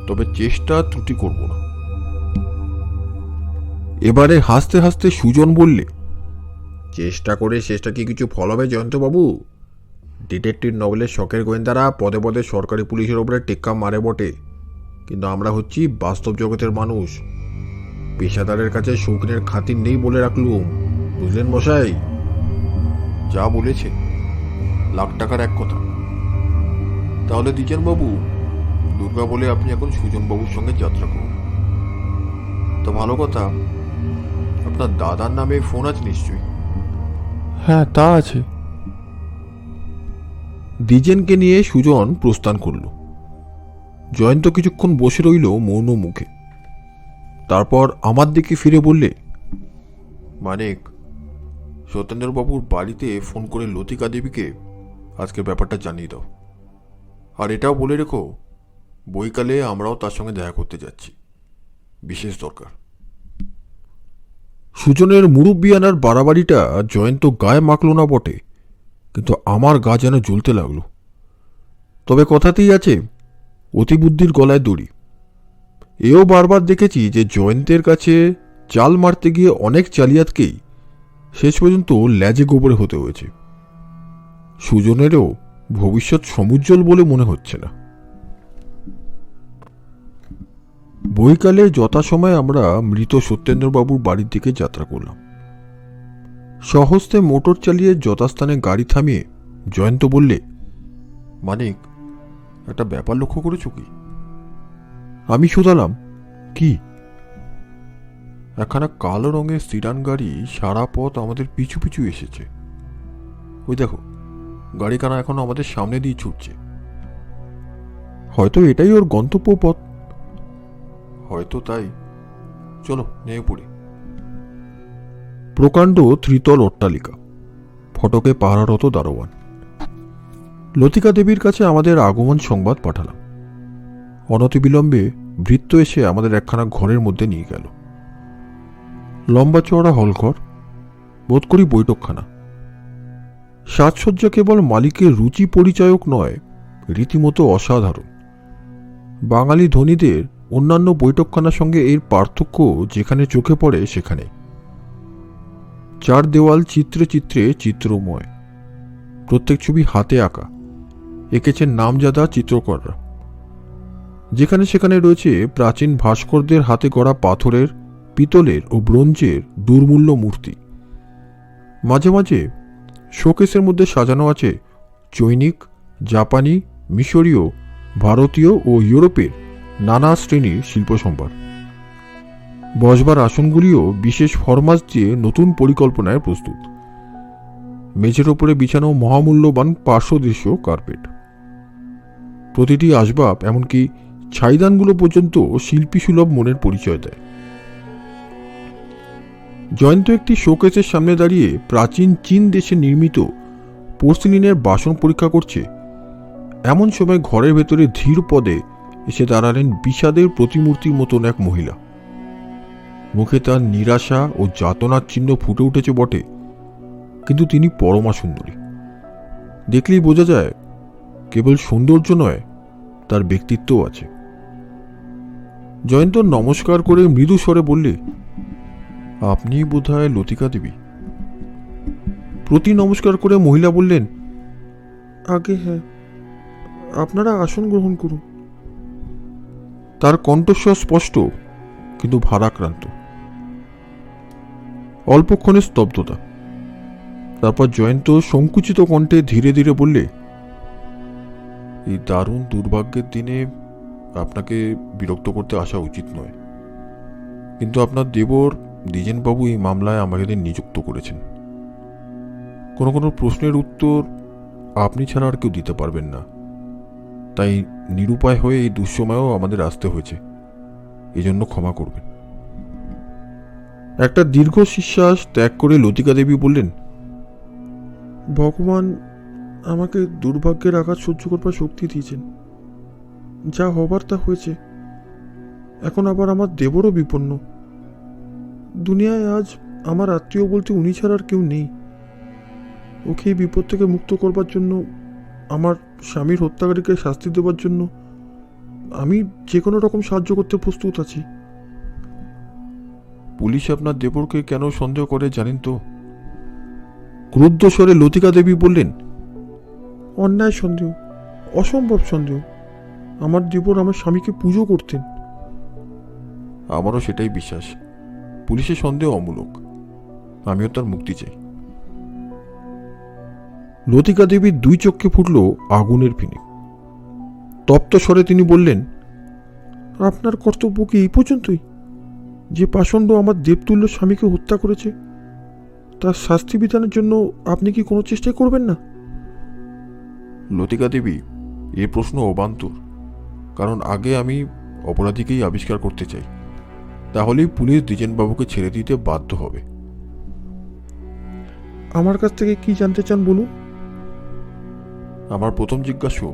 তবে চেষ্টা ত্রুটি করব না। এবারে হাসতে হাসতে সুজন বললে, চেষ্টা করে শেষটা কি কিছু ফল হবে জয়ন্তবাবু? ডিটেকটিভ নভেলের শখের গোয়েন্দারা পদে পদে সরকারি পুলিশের ওপরে টেক্কা মারে বটে, কিন্তু আমরা হচ্ছি বাস্তব জগতের মানুষ। পেশাদারের কাছে শৌখিনের খাতির নেই বলে রাখলুম, বুঝলেন মশাই? যা বলেছে লাখ টাকার এক কথা। তাহলে দ্বিজেনবাবু, দুর্গা বলে আপনি এখন সুজনবাবুর সঙ্গে যাত্রা করুন। তো ভালো কথা, আপনার দাদার নামে ফোন আছে নিশ্চয়ই? হ্যাঁ, তা আছে। দ্বিজেনকে নিয়ে সুজন প্রস্থান করল। জয়ন্ত কিছুক্ষণ বসে রইল মৌন মুখে। তারপর আমার দিকে ফিরে বললে, মানিক, সত্যেন্দ্রবাবুর বাড়িতে ফোন করে লতিকা দেবীকে আজকের ব্যাপারটা জানিয়ে দাও। আর এটাও বলে রেখো, বৈকালে আমরাও তার সঙ্গে দেখা করতে যাচ্ছি, বিশেষ দরকার। সুজনের মুরব্বিয়ানার বাড়াবাড়িটা জয়ন্ত গায়ে মাখল না বটে, কিন্তু আমার গা যেন জ্বলতে লাগলো। তবে কথাতেই আছে, অতিবুদ্ধির গলায় দড়ি। এও বারবার দেখেছি যে জয়ন্তের কাছে চাল মারতে গিয়ে অনেক জালিয়াতকেই শেষ পর্যন্ত ল্যাজে গোবরে হতে হয়েছে। সুজনেরও ভবিষ্যৎ সমুজ্জ্বল বলে মনে হচ্ছে না। বৈকালে যথাসময়ে আমরা মৃত সত্যেন্দ্রবাবুর বাড়ির দিকে যাত্রা করলাম। সহস্তে মোটর চালিয়ে যথাস্থানে গাড়ি থামিয়ে জয়ন্ত বললে, মানিক, একটা ব্যাপার লক্ষ্য করেছ কি? আমি শুধালাম, কি? একখানা কালো রঙের সিডান গাড়ি সারা পথ আমাদের পিছু পিছু এসেছে। ওই দেখো, গাড়িখানা এখন আমাদের সামনে দিয়ে ছুটছে। হয়তো এটাই ওর গন্তব্য পথ। হয়তো তাই। চলো নেমে পড়ি। প্রকাণ্ড ত্রিতল অট্টালিকা, ফটকে পাহারারত দারোয়ান। লতিকা দেবীর কাছে আমাদের আগমন সংবাদ পাঠালাম। অনতিবিলম্বে ভৃত্য এসে আমাদের একখানা ঘরের মধ্যে নিয়ে গেল। লম্বা চওড়া হলঘর, বোধ করি বৈঠকখানা। সাজসজ্জা কেবল মালিকের রুচি পরিচায়ক নয়, রীতিমতো অসাধারণ। বাঙালি ধনীদের অন্যান্য বৈঠকখানার সঙ্গে এর পার্থক্য যেখানে চোখে পড়ে সেখানে। চার দেওয়াল চিত্রে চিত্রে চিত্রময়, প্রত্যেক ছবি হাতে আঁকা, এঁকেছেন নামজাদা চিত্রকররা। যেখানে সেখানে রয়েছে প্রাচীন ভাস্করদের হাতে গড়া পাথরের, পিতলের ও ব্রোঞ্জের দুর্মূল্য মূর্তি। মাঝে মাঝে শোকেসের মধ্যে সাজানো আছে চৈনিক, জাপানি, মিশরীয়, ভারতীয় ও ইউরোপের নানা শ্রেণীর শিল্পসম্ভার। বসবার আসনগুলিও বিশেষ ফরমাস দিয়ে নতুন পরিকল্পনায় প্রস্তুত। মেঝের ওপরে বিছানো মহামূল্যবান পার্শ্বদৃশ্য কার্পেট। প্রতিটি আসবাব, এমনকি ছাইদানগুলো পর্যন্ত শিল্পীসুলভ মনের পরিচয় দেয়। জয়ন্ত একটি শোকেসের সামনে দাঁড়িয়ে প্রাচীন চীন দেশে নির্মিত পোর্সিলিনের বাসন পরীক্ষা করছে। এমন সময় ঘরের ভেতরে ধীর পদে এসে দাঁড়ালেন বিষাদের প্রতিমূর্তির মতন এক মহিলা। মুখে তার নিরাশা ও যাতনার চিহ্ন ফুটে উঠেছে বটে, কিন্তু তিনি পরমা সুন্দরী। দেখলেই বোঝা যায় কেবল সৌন্দর্য নয়, তার ব্যক্তিত্বও আছে। জয়ন্ত নমস্কার করে মৃদু স্বরে বললে, আপনি বোধহয় লতিকা দেবী? প্রতি নমস্কার করে মহিলা বললেন, আগে হ্যাঁ, আপনারা আসন গ্রহণ করুন। তার কণ্ঠস্বর স্পষ্ট কিন্তু ভারাক্রান্ত। অল্পক্ষণের স্তব্ধতা। তারপর জয়ন্ত সংকুচিত কণ্ঠে ধীরে ধীরে বললে, এই দারুণ দুর্ভাগ্যের দিনে আপনাকে বিরক্ত করতে আসা উচিত নয়, কিন্তু আপনার দেবর দ্বিজেনবাবু এই মামলায় আমাকে নিযুক্ত করেছেন। কোনো কোনো প্রশ্নের উত্তর আপনি ছাড়া আর কেউ দিতে পারবেন না, তাই নিরুপায় হয়ে এই দুঃসময়েও আমাদের আসতে হয়েছে। এজন্য ক্ষমা করবেন। একটা দীর্ঘ নিঃশ্বাস ত্যাগ করে লতিকা দেবী বললেন, ভগবান আমাকে দুর্ভাগ্যের আঘাত সহ্য করবার শক্তি দিয়েছেন। যা হবার তা হয়েছে। এখন আবার আমার দেবরও বিপন্ন। দুনিয়ায় আজ আমার আত্মীয় বলতে উনি ছাড়া আর কেউ নেই। ওকে এই বিপদ থেকে মুক্ত করবার জন্য, আমার স্বামীর হত্যাকারীকে শাস্তি দেবার জন্য আমি যে কোনো রকম সাহায্য করতে প্রস্তুত আছি। পুলিশ আপনার দেবরকে কেন সন্দেহ করে জানেন তো? ক্রুদ্ধ স্বরে লতিকা দেবী বললেন, অন্যায় সন্দেহ, অসম্ভব সন্দেহ। আমার দেবর আমার স্বামীকে পুজো করতেন। আমারও সেটাই বিশ্বাস। পুলিশের সন্দেহ অমূলক। আমিও তার মুক্তি চাই। লতিকা দেবীর দুই চক্ষে ফুটল আগুনের ফিনিক। তপ্ত স্বরে তিনি বললেন, আপনার কর্তব্য কি এই পর্যন্তই? যে পাষণ্ড আমার দেবতুল্য স্বামীকে হত্যা করেছে, তার শাস্তি বিধানের জন্য আপনি কি কোনো চেষ্টাই করবেন না? লতিকা দেবী, এ প্রশ্ন অবান্তর। কারণ আগে আমি অপরাধীকেই আবিষ্কার করতে চাই, তাহলেই পুলিশ দ্বিজেনবাবুকে ছেড়ে দিতে বাধ্য হবে। আমার কাছ থেকে কি জানতে চান বলুন? আমার প্রথম জিজ্ঞাসা,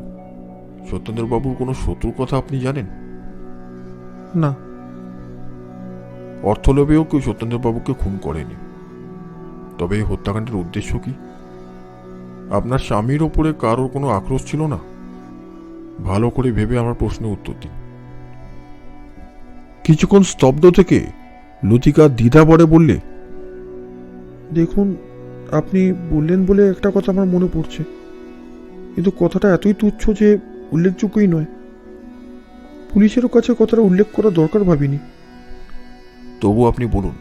সত্যেন্দ্রবাবুর কোনো শত্রুর কথা আপনি জানেন? না। অর্থলোভেও কেউ সত্যেন্দ্রবাবুকে খুন করেনি। তবে এই হত্যাকাণ্ডের উদ্দেশ্য কি? আপনার স্বামীর ওপরে কারোর কোনো আক্রোশ ছিল না? ভালো করে ভেবে আমার প্রশ্নের উত্তর দিন। কিছুক্ষণ স্তব্ধ থেকে লতিকা দ্বিধা ভরে বললে, দেখুন, আপনি বললেন বলে একটা কথা আমার মনে পড়ছে, কিন্তু কথাটা এতই তুচ্ছ যে উল্লেখযোগ্যই নয়। পুলিশেরও কাছে কথাটা উল্লেখ করা দরকার ভাবিনি। তবু আপনি বলুন।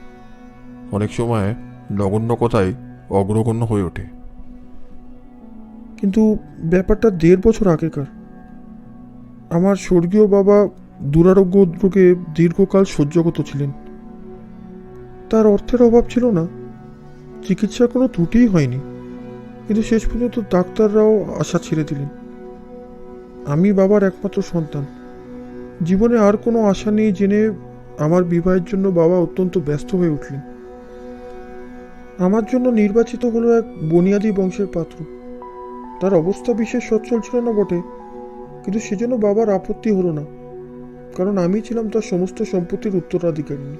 অনেক সময় নগণ্য কথাই অগ্রগণ্য হয়ে ওঠে। কিন্তু ব্যাপারটা 1.5 বছর আগেকার। আমার স্বর্গীয় বাবা দুরারোগ্য রোগে দীর্ঘকাল সহ্যগত ছিলেন। তার অর্থের অভাব ছিল না, চিকিৎসার কোনো ত্রুটিই হয়নি, কিন্তু শেষ পর্যন্ত ডাক্তাররাও আশা ছেড়ে দিলেন। আমি বাবার একমাত্র সন্তান, জীবনে আর কোনো আশা নেই জেনে আমার বিবাহের জন্য বাবা অত্যন্ত ব্যস্ত হয়ে উঠলেন। আমার জন্য নির্বাচিত হলো এক বনিয়াদি বংশের পাত্র। তার অবস্থা বিশেষ সচ্ছল ছিল না বটে, কিন্তু সেজন্য বাবার আপত্তি হলো না, কারণ আমি ছিলাম তার সমস্ত সম্পত্তির উত্তরাধিকারিণী।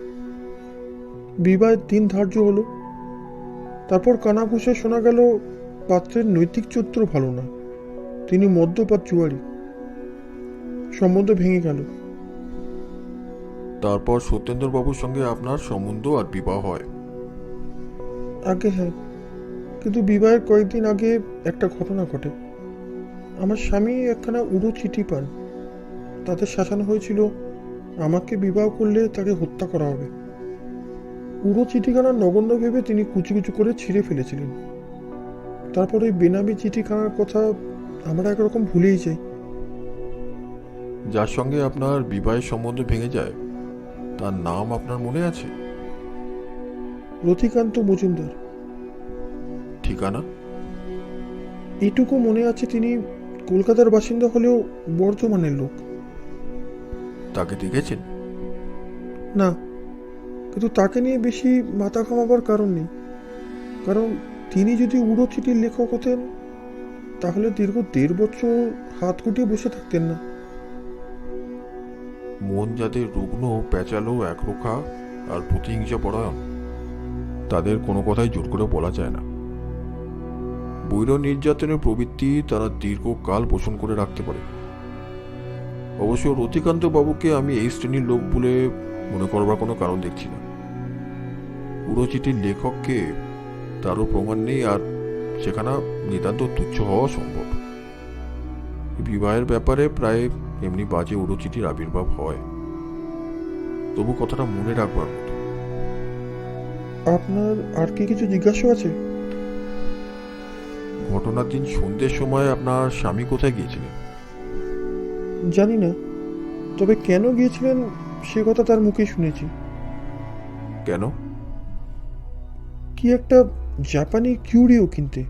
বিবাহের দিন ধার্য হলো। তারপর কানাঘুষে শোনা গেল পাত্রের নৈতিক চরিত্র ভালো না, তিনি মদ্যপাত জুয়ারি। সম্বন্ধ ভেঙে গেল। তারপর সত্যেন্দ্রবাবুর সঙ্গে আপনার সম্বন্ধ আর বিবাহ হয়? আগে হ্যাঁ, কিন্তু বিবাহের কয়েকদিন আগে একটা ঘটনা ঘটে। আমার স্বামী একখানা উড়ো চিঠি পান। তাতে শাসানো হয়েছিল আমাকে বিবাহ করলে তাকে হত্যা করা হবে। উড়ো চিঠিখানা নগণ্য ভেবে তিনি কুচি কুচি করে ছিঁড়ে ফেলেছিলেন। তারপর ওই বেনামি চিঠিখানার কথা আমরা একরকম ভুলেই যাই। যার সঙ্গে আপনার বিবাহের সম্বন্ধ ভেঙে যায় তার নাম আপনার মনে আছে? রতিকান্ত মজুমদার। ঠিকানা? এটুকু মনে আছে, তিনি কলকাতার বাসিন্দা হলেও বর্ধমানের লোক। তাকে দেখেছেন? না, কিন্তু তাকে নিয়ে বেশি মাথা ঘামাবার কারণ নেই, কারণ তিনি যদি উড়ো চিঠির লেখক হতেন তাহলে দীর্ঘ 1.5 বছর হাত গুটিয়ে বসে থাকতেন না। মন যাদের রুগ্ন, প্যাঁচালো, একরোখা আর প্রতিহিংসা পরায়ণ, তাদের কোনো কথাই জোর করে বলা যায় না। বৈর নির্যাতনের প্রবৃত্তি তারা দীর্ঘকাল পোষণ করে রাখতে পারে। অবশ্য রতিকান্ত বাবুকে আমি এই শ্রেণীর লোক বলে মনে করবার কোনো কারণ দেখছি না। পুরো চিঠির লেখককে তারও প্রমাণ নেই, আর সেখানে নিতান্ত তুচ্ছ হওয়া সম্ভব। বিবাহের ব্যাপারে প্রায় এমনি বাজে উড়োচিঠির আবির্ভাব হয়। তবু কথাটা মনে রাখবার মতো। আপনার আর কি কিছু জিজ্ঞাসা আছে? ঘটনার দিন সন্ধ্যের সময় আপনার স্বামী কোথায় গিয়েছিলেন? জানি না, তবে কেন গিয়েছিলেন সে কথা তার মুখে শুনেছি। কেন? কি একটা জাপানি কিউরিও কিনতে।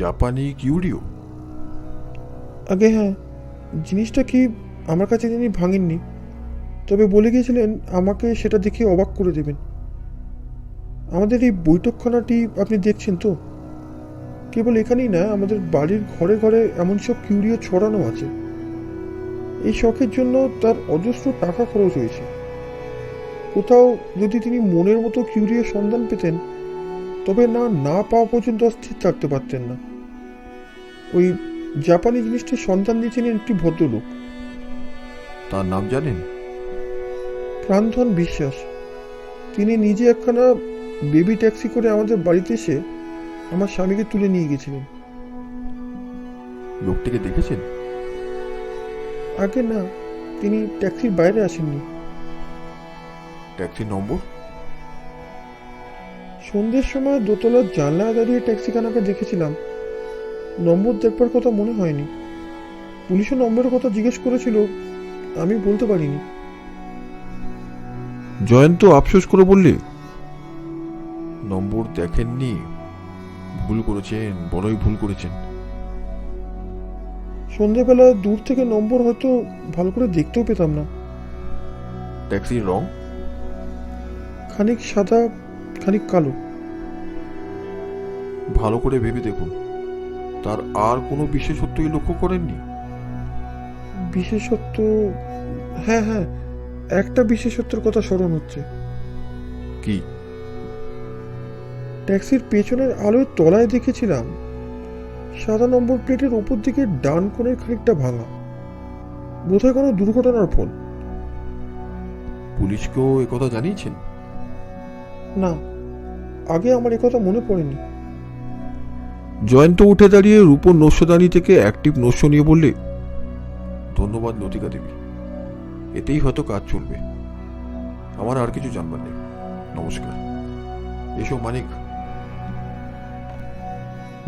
জাপানি কিউরিও? আগে হ্যাঁ, জিনিসটা কি আমার কাছে তিনি ভাঙেননি, তবে বলে গিয়েছিলেন আমাকে সেটা দেখে অবাক করে দেবেন। আমাদের এই বৈঠকখানাটি আপনি দেখছেন তো, কেবল এখানেই না, আমাদের বাড়ির ঘরে ঘরে এমন সব কিউরিও ছড়ানো আছে। এই শখের জন্য তার অজস্র টাকা খরচ হয়েছে। কোথাও যদি তিনি মনের মতো কিউরিও সন্ধান পেতেন, তবে না পাওয়া পর্যন্ত স্থির থাকতে পারতেন না। ওই জাপানি জিনিসটির সন্ধান দিয়েছিলেন একটি ভদ্রলোক। তার নাম জানেন? প্রাণধন বিশ্বাস। তিনি নিজে একখানা বেবি ট্যাক্সি করে আমাদের বাড়িতে এসে আমার স্বামীকে তুলে নিয়ে গেছিলেন। লোকটিকে দেখেছেন? আগে না, তিনি ট্যাক্সির বাইরে আসেননি। ট্যাক্সির নম্বর? সন্ধ্যের সময় দোতলার জানলায় দাঁড়িয়ে ট্যাক্সিখানাকে দেখেছিলাম। নম্বর দেখবার কথা মনে হয়নি। পুলিশও নম্বরের কথা জিজ্ঞেস করেছিল, আমি বলতে পারিনি। জয়ন্ত আফসোস করে বললে, নম্বর দেখেননি? ভুল করেছেন, বড়ই ভুল করেছেন। সন্ধেবেলা দূর থেকে নম্বর হয়তো ভালো করে দেখতেও পেতাম না। ট্যাক্সির রং? খানিক সাদা, খানিক কালো। ভালো করে ভেবে দেখুন, তার আর কোনো বিশেষত্বই লক্ষ্য করেননি? বিশেষত্ব? হ্যাঁ হ্যাঁ, একটা বিশেষত্বের কথা স্মরণ হচ্ছে। কি? ট্যাক্সির পেছনের আলোয় তলায় দেখেছিলাম সাদা নম্বর প্লেটের ওপর দিকে ডান কোণের খানিকটা ভাঙা, বোধহয় কোনো দুর্ঘটনার ফল। পুলিশকেও একথা জানিয়েছেন? না, আগে আমার একথা মনে পড়েনি। জয়ন্ত উঠে দাঁড়িয়ে রূপোর নস্যদানি থেকে অ্যাক্টিভ নস্য নিয়ে বললে, ধন্যবাদ লতিকা দেবী, এতেই হয়তো কাজ চলবে। আমার আর কিছু জানবার নেই। নমস্কার। এসো মানিক।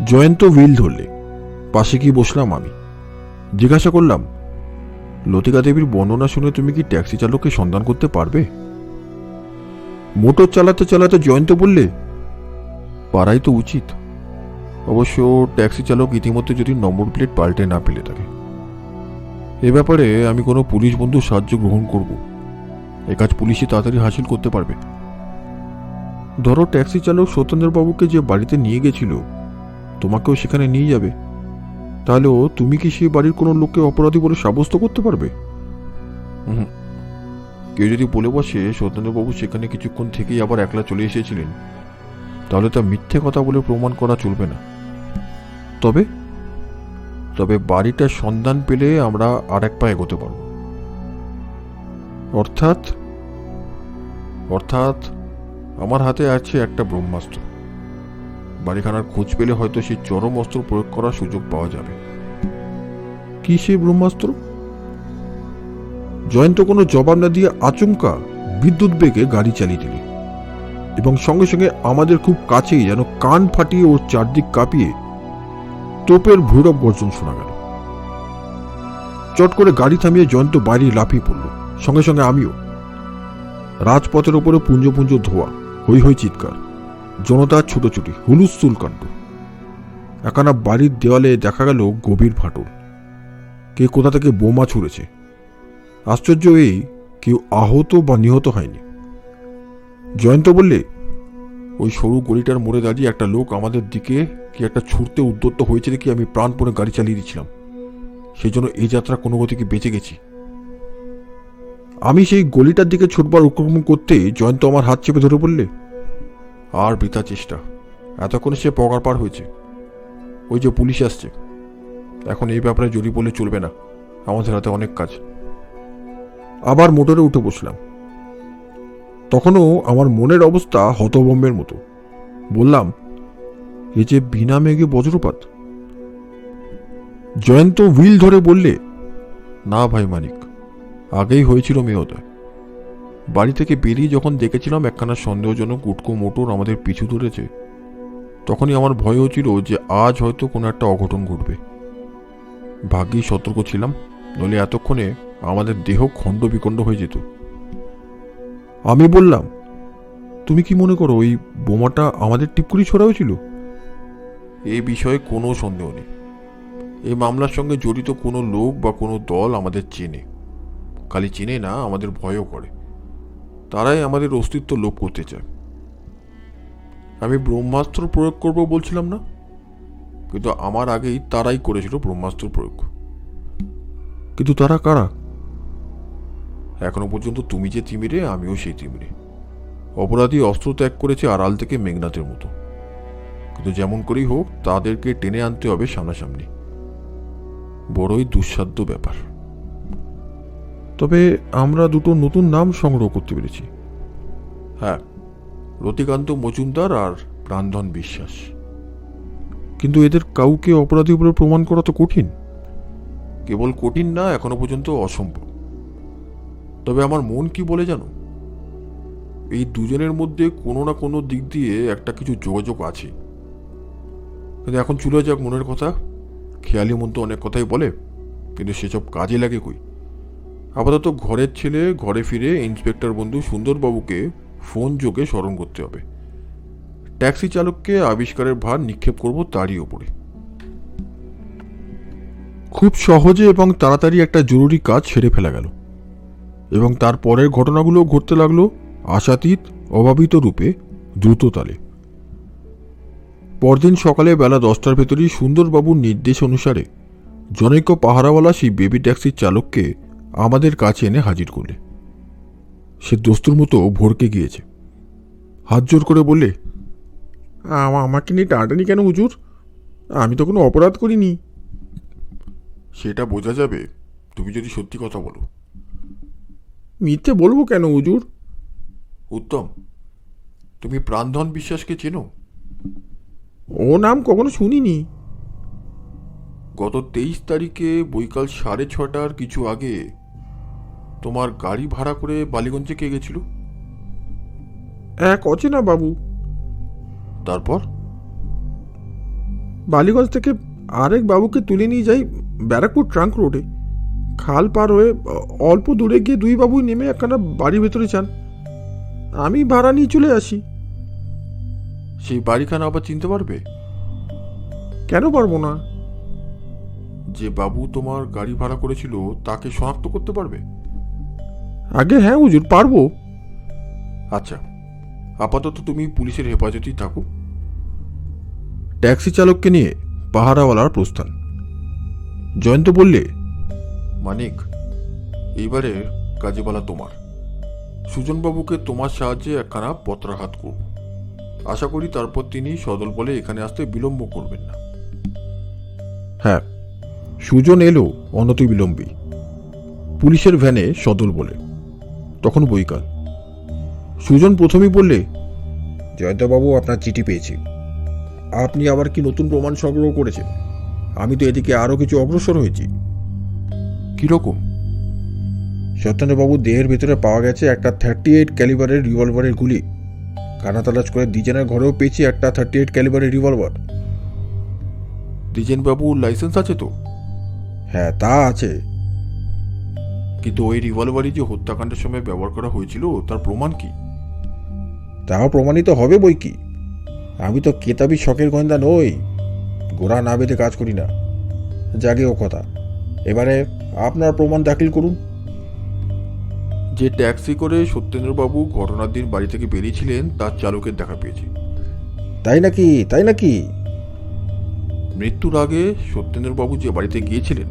জয়ন্ত হুইল ধরলে, পাশে গিয়ে বসলাম আমি। জিজ্ঞাসা করলাম, লতিকা দেবীর বর্ণনা শুনে তুমি কি ট্যাক্সি চালককে সন্ধান করতে পারবে? মোটর চালাতে চালাতে জয়ন্ত বললে, পারাই তো উচিত। অবশ্য ট্যাক্সি চালক ইতিমধ্যে যদি নম্বর প্লেট পাল্টে না পেলে থাকে। এ ব্যাপারে আমি কোনো পুলিশ বন্ধুর সাহায্য গ্রহণ করব। এ কাজ পুলিশই তাড়াতাড়ি হাসিল করতে পারবে। ধরো ট্যাক্সি চালক সত্যেন্দ্রবাবুকে যে বাড়িতে নিয়ে গেছিল তোমাকেও সেখানে নিয়ে যাবে, তাহলেও তুমি কি সেই বাড়ির কোনো লোককে অপরাধী বলে সাব্যস্ত করতে পারবে? হুম, কেউ যদি বলে বসে সত্যেন্দ্রবাবু সেখানে কিছুক্ষণ থেকেই আবার একলা চলে এসেছিলেন, তাহলে তা মিথ্যে কথা বলে প্রমাণ করা চলবে না। তবে তবে বাড়িটার সন্ধান পেলে আমরা আর এক পা এগোতে পারব। অর্থাৎ অর্থাৎ আমার হাতে আছে একটা ব্রহ্মাস্ত্র। বাড়িখানার খোঁজ পেলে হয়তো সেই চরম অস্ত্র প্রয়োগ করার সুযোগ পাওয়া যাবে। কি সেই ব্রহ্মাস্ত্র? জয়ন্ত কোনো জবাব না দিয়ে আচমকা বিদ্যুৎ বেগে গাড়ি চালিয়ে দিল এবং সঙ্গে সঙ্গে আমাদের খুব কাছেই যেন কান ফাটিয়ে ওর চারদিক কাঁপিয়ে তোপের ভৈরব গর্জন শোনা গেল। চট করে গাড়ি থামিয়ে জয়ন্ত বাইরে লাফিয়ে পড়ল, সঙ্গে সঙ্গে আমিও। রাজপথের ওপরে পুঞ্জ পুঞ্জ ধোয়া, হই হই চিৎকার, জনতার ছুটোছুটি, হুলুস্থুল কাণ্ড। একখানা বাড়ির দেওয়ালে দেখা গেল গভীর ফাটল। কে কোথা থেকে বোমা ছুঁড়েছে। আশ্চর্য এই, কেউ আহত বা নিহত হয়নি। জয়ন্ত বললে, ওই সরু গলিটার মোড়ে দাঁড়িয়ে একটা লোক আমাদের দিকে কি একটা ছুটতে উদ্যত হয়েছে দেখি আমি প্রাণপণে গাড়ি চালিয়ে দিচ্ছিলাম। সেই জন্য এই যাত্রা কোনো গতিকে বেঁচে গেছি। আমি সেই গলিটার দিকে ছুটবার উপক্রম করতেই জয়ন্ত আমার হাত চেপে ধরে বললে, আর বৃথা চেষ্টা, এতক্ষণে সে পগার পার হয়েছে। ওই যে পুলিশ আসছে। এখন এই ব্যাপারে জড়িয়ে পড়লে চলবে না, আমাদের হাতে অনেক কাজ। আবার মোটরে উঠে বসলাম। তখনও আমার মনের অবস্থা হতভম্বের মতো। বললাম, এ যে বিনা মেঘে বজ্রপাত। জয়ন্ত হুইল ধরে বললে, না ভাই মানিক, আগেই হয়েছিল মেয়দয়। বাড়ি থেকে বেরিয়ে যখন দেখেছিলাম একখানা সন্দেহজনক উটকো মোটর আমাদের পিছু ধরেছে, তখনই আমার ভয় হচ্ছিল যে আজ হয়তো কোনো একটা অঘটন ঘটবে। ভাগ্যেই সতর্ক ছিলাম, নইলে এতক্ষণে আমাদের দেহ খণ্ড বিখণ্ড হয়ে যেত। আমি বললাম, তুমি কি মনে করো ওই বোমাটা আমাদের টিপকুরি ছোড়া হয়েছিল? এই বিষয়ে কোনো সন্দেহ নেই। এই মামলার সঙ্গে জড়িত কোনো লোক বা কোনো দল আমাদের চেনে। খালি চেনে না, আমাদের ভয়ও করে। তারাই আমাদের অস্তিত্ব লোপ করতে চায়। আমি ব্রহ্মাস্ত্র প্রয়োগ করব বলছিলাম না, কিন্তু আমার আগেই তারাই করেছিল ব্রহ্মাস্ত্র প্রয়োগ। কিন্তু তারা কারা? এখনো পর্যন্ত তুমি যে তিমিরে, আমিও সেই তিমিরে। অপরাধী অস্ত্র ত্যাগ করেছে আড়াল থেকে মেঘনাথের মতো। কিন্তু যেমন করেই হোক তাদেরকে টেনে আনতে হবে সামনাসামনি। বড়ই দুঃসাধ্য ব্যাপার। তবে আমরা দুটো নতুন নাম সংগ্রহ করতে পেরেছি। হ্যাঁ, রতিকান্ত মজুমদার আর প্রাণধন বিশ্বাস। কিন্তু এদের কাউকে অপরাধী বলে প্রমাণ করা তো কঠিন। কেবল কঠিন না, এখনো পর্যন্ত অসম্ভব। তবে আমার মন কি বলে জানো, এই দুজনের মধ্যে কোনো না কোনো দিক দিয়ে একটা কিছু যোগাযোগ আছে। কিন্তু এখন চলে যাক মনের কথা। খেয়ালি মন তো অনেক কথাই বলে, কিন্তু সেসব কাজে লাগে কই। আপাতত ঘরের ছেলে ঘরে ফিরে ইন্সপেক্টর বন্ধু সুন্দরবাবুকে ফোন যোগে স্মরণ করতে হবে। ট্যাক্সি চালককে আবিষ্কারের ভার নিক্ষেপ করব তারই ওপরে। খুব সহজে এবং তাড়াতাড়ি একটা জরুরি কাজ সেরে ফেলা গেল এবং তারপরের ঘটনাগুলো ঘটতে লাগলো আশাতীত অভাবিত রূপে দ্রুত তালে। পরদিন সকালে বেলা 10টার ভেতরই সুন্দরবাবুর নির্দেশ অনুসারে জনৈক পাহারাওয়ালা সেই বেবি ট্যাক্সির চালককে আমাদের কাছে এনে হাজির করলে। সে দস্তুর মতো ভরকে গিয়েছে। হাত জোর করে বললে, আমাকে নিয়ে টানাটানি কেন হুজুর? আমি তো কোনো অপরাধ করিনি। সেটা বোঝা যাবে তুমি যদি সত্যি কথা বলো। মিথ্যে বলবো কেন হুজুর? উত্তম, তুমি প্রাণধন বিশ্বাসকে চেনো? ও নাম কখনো শুনিনি। গত 23 তারিখে বৈকাল 6:30টার কিছু আগে তোমার গাড়ি ভাড়া করে বালিগঞ্জে কে গেছিল? এক অচেনা বাবু। তারপর? বালিগঞ্জ থেকে আরেক বাবুকে তুলে নিয়ে যাই ব্যারাকপুর ট্রাঙ্ক রোডে। খাল পার হয়ে অল্প দূরে গিয়ে দুই বাবুই নেমে একখানা বাড়ির ভেতরে যান। আমি ভাড়া নিয়ে চলে আসি। সেই বাড়িখানা আবার চিনতে পারবে? কেন পারবো না? যে বাবু তোমার গাড়ি ভাড়া করেছিল তাকে শনাক্ত করতে পারবে? আগে হ্যাঁ হুজুর, পারবো। আচ্ছা, আপাতত তুমি পুলিশের হেফাজতেই থাকো। ট্যাক্সি চালককে নিয়ে পাহারাওয়ালার প্রস্থান। জয়ন্ত বললে, মানিক, এইবারে কাজেবালা তোমার। সুজনবাবুকে তোমার সাহায্যে একখানা পত্রাঘাত করব। আশা করি তারপর তিনি সদল বলে এখানে আসতে বিলম্ব করবেন না। হ্যাঁ, সুজন এলো অনতি বিলম্বী, পুলিশের ভ্যানে সদল বলে। তখন বৈকাল। সুজন প্রথমেই বললে, জয়ন্তবাবু, আপনার চিঠি পেয়েছি। আপনি আবার কি নতুন প্রমাণ সংগ্রহ করেছেন? আমি তো এদিকে আরও কিছু অগ্রসর হয়েছি। কীরকম? সত্যেন্দ্রবাবুর দেহের ভিতরে পাওয়া গেছে একটা 38 ক্যালিবারের রিভলভারের গুলি। খানাতলাশ করে দ্বিজেনের ঘরেও পেয়েছি একটা 38 ক্যালিবারের রিভলভার। দ্বিজেনবাবুর লাইসেন্স আছে তো? হ্যাঁ, তা আছে। কিন্তু ওই রিভলভারই যে হত্যাকাণ্ডের সময় ব্যবহার করা হয়েছিল তার প্রমাণ কি? তাও প্রমাণিত হবে বই কি। আমি তো কেতাবি শখের গোয়েন্দা নই, গোড়া না বেঁধে কাজ করি না। জাগে ও কথা, এবারে আপনার প্রমাণ দাখিল করুন। যে ট্যাক্সি করে সত্যেন্দ্রবাবু ঘটনার দিন বাড়ি থেকে বেরিয়েছিলেন তার চালকের দেখা পেয়েছি। তাই নাকি? তাই নাকি? মৃত্যুর আগে সত্যেন্দ্রবাবু যে বাড়িতে গিয়েছিলেন